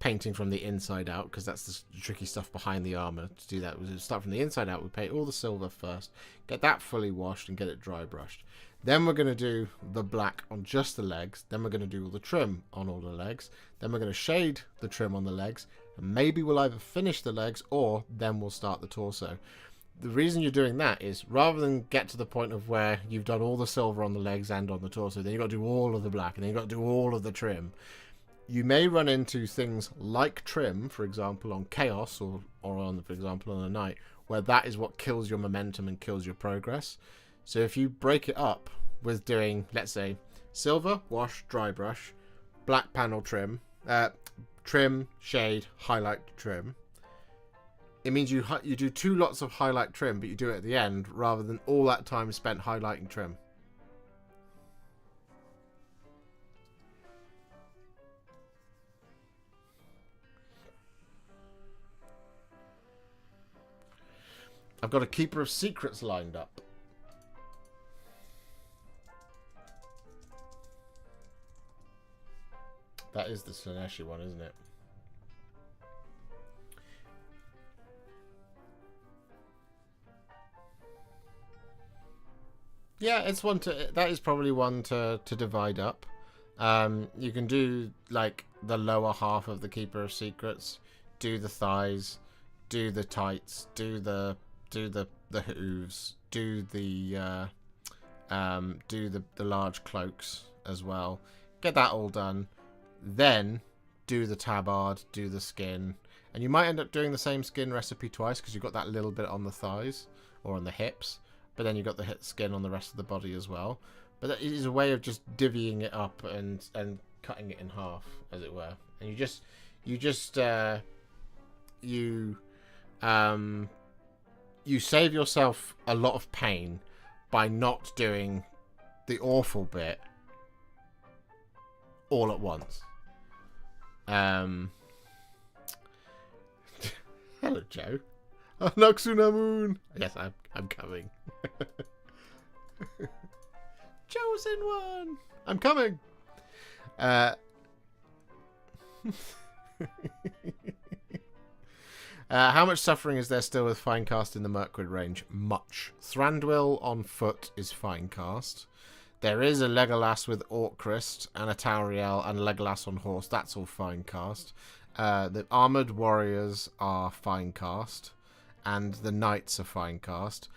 painting from the inside out, because that's the tricky stuff behind the armor. To do that, we start from the inside out, we paint all the silver first, get that fully washed and get it dry brushed. Then we're going to do the black on just the legs. Then we're going to do all the trim on all the legs. Then we're going to shade the trim on the legs. And maybe we'll either finish the legs or then we'll start the torso. The reason you're doing that is rather than get to the point of where you've done all the silver on the legs and on the torso, then you've got to do all of the black and then you've got to do all of the trim. You may run into things like trim, for example, on Chaos or on, for example, on a Knight, where that is what kills your momentum and kills your progress. So if you break it up with doing, let's say, silver, wash, dry brush, black panel trim, trim, shade, highlight, trim, it means you do 2 lots of highlight trim, but you do it at the end rather than all that time spent highlighting trim. I've got a Keeper of Secrets lined up. That is the Slaneshi one, isn't it? Yeah, it's one to. That is probably one to divide up. You can do like the lower half of the Keeper of Secrets, do the thighs, do the tights, do the hooves, do the large cloaks as well. Get that all done. Then do the tabard, do the skin, and you might end up doing the same skin recipe twice because you've got that little bit on the thighs or on the hips, but then you've got the skin on the rest of the body as well. But that is a way of just divvying it up and cutting it in half, as it were. And you save yourself a lot of pain by not doing the awful bit all at once. Hello, Joe. Noxunamoon. Yes, I'm coming. Chosen one. I'm coming. How much suffering is there still with Finecast in the Mirkwood range? Much. Thranduil on foot is Finecast. There is a Legolas with Orcrist and a Tauriel and a Legolas on horse. That's all Finecast. The Armoured Warriors are Finecast. And the Knights are Finecast.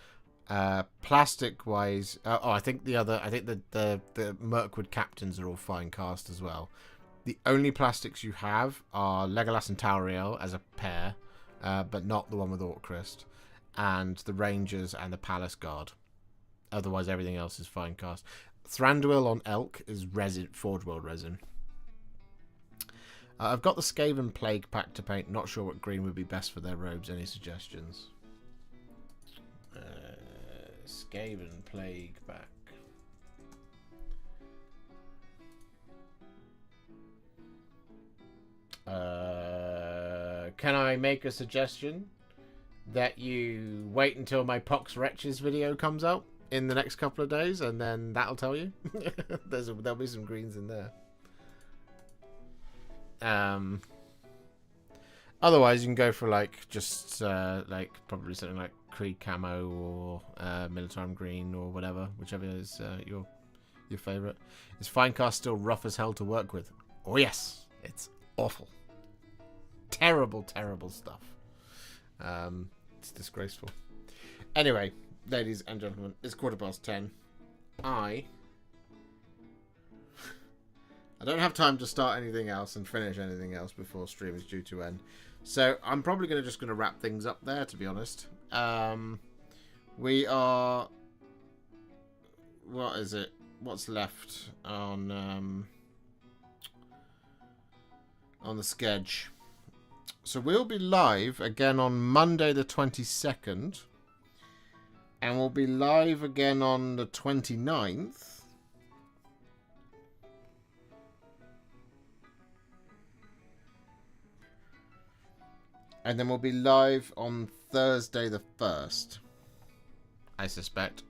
Plastic-wise... I think the Mirkwood Captains are all Finecast as well. The only plastics you have are Legolas and Tauriel as a pair. But not the one with Orcrist. And the Rangers and the Palace Guard. Otherwise, everything else is Finecast. Thranduil on Elk is resin, Forge World resin. I've got the Skaven Plague Pack to paint. Not sure what green would be best for their robes. Any suggestions? Skaven Plague Pack. Can I make a suggestion that you wait until my Pox Wretches video comes out in the next couple of days, and then that'll tell you? There'll be some greens in there. Otherwise, you can go for like just like probably something like Creed Camo or Militarum Green or whatever, whichever is your favourite. Is Finecast still rough as hell to work with? Oh yes, it's awful. Terrible, terrible stuff. It's disgraceful. Anyway, ladies and gentlemen, it's 10:15. I don't have time to start anything else and finish anything else before stream is due to end. So I'm probably going to wrap things up there, to be honest. We are... What is it? What's left on the sketch? So we'll be live again on Monday the 22nd. And we'll be live again on the 29th. And then we'll be live on Thursday the 1st, I suspect.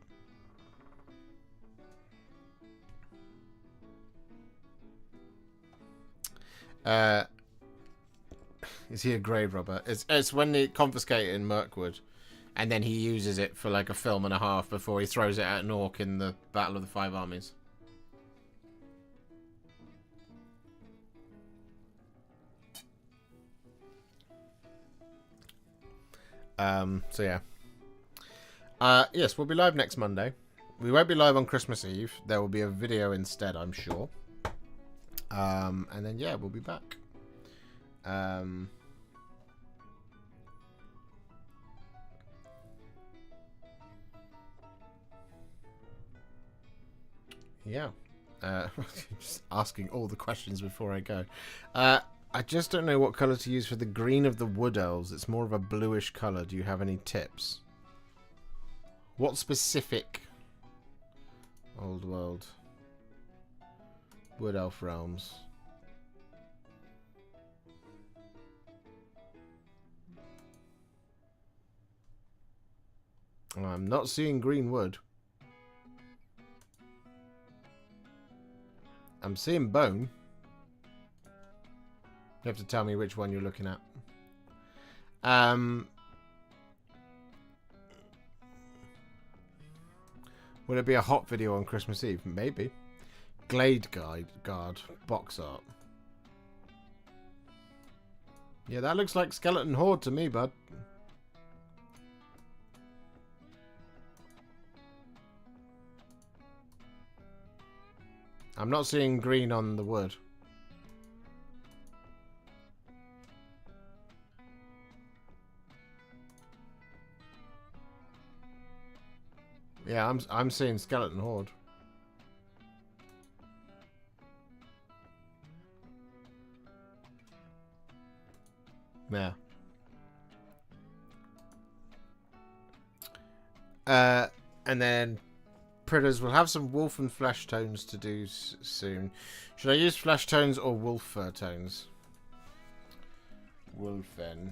Is he a grave robber? It's when they confiscate it in Mirkwood, and then he uses it for like a film and a half before he throws it at an orc in the Battle of the Five Armies. So yeah. Yes, we'll be live next Monday. We won't be live on Christmas Eve. There will be a video instead, I'm sure. And then yeah, we'll be back. Yeah. Just asking all the questions before I go. I just don't know what colour to use for the green of the Wood Elves. It's more of a bluish colour. Do you have any tips? What specific Old World Wood Elf realms? I'm not seeing green wood. I'm seeing bone. You have to tell me which one you're looking at. Will it be a hot video on Christmas Eve? Maybe. Glade Guard box art. Yeah, that looks like Skeleton Horde to me, bud. I'm not seeing green on the wood. Yeah, I'm seeing Skeleton Horde. Yeah. And then Pritters will have some wolf and flesh tones to do soon. Should I use flesh tones or wolf fur tones? Wolfen.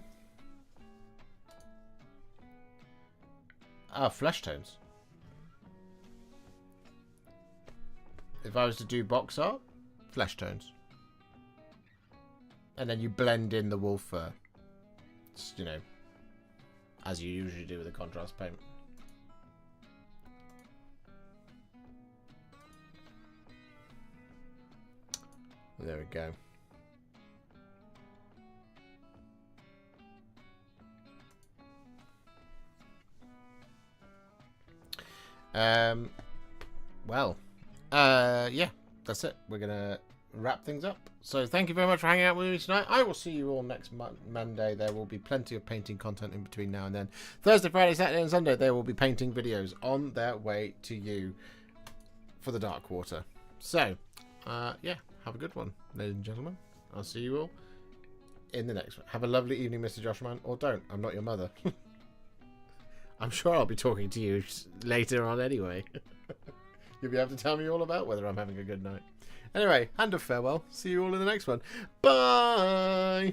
Ah, flesh tones. If I was to do box art, flesh tones. And then you blend in the wolf fur. It's, you know, as you usually do with a contrast paint. There we go. Well, yeah, that's it. We're gonna wrap things up. So thank you very much for hanging out with me tonight. I will see you all next Monday. There will be plenty of painting content in between now and then. Thursday, Friday, Saturday, and Sunday there will be painting videos on their way to you for the Dark Quarter. So, yeah. Have a good one, ladies and gentlemen. I'll see you all in the next one. Have a lovely evening, Mr. Joshman. Or don't. I'm not your mother. I'm sure I'll be talking to you later on anyway. You'll be able to tell me all about whether I'm having a good night. Anyway, hand of farewell. See you all in the next one. Bye!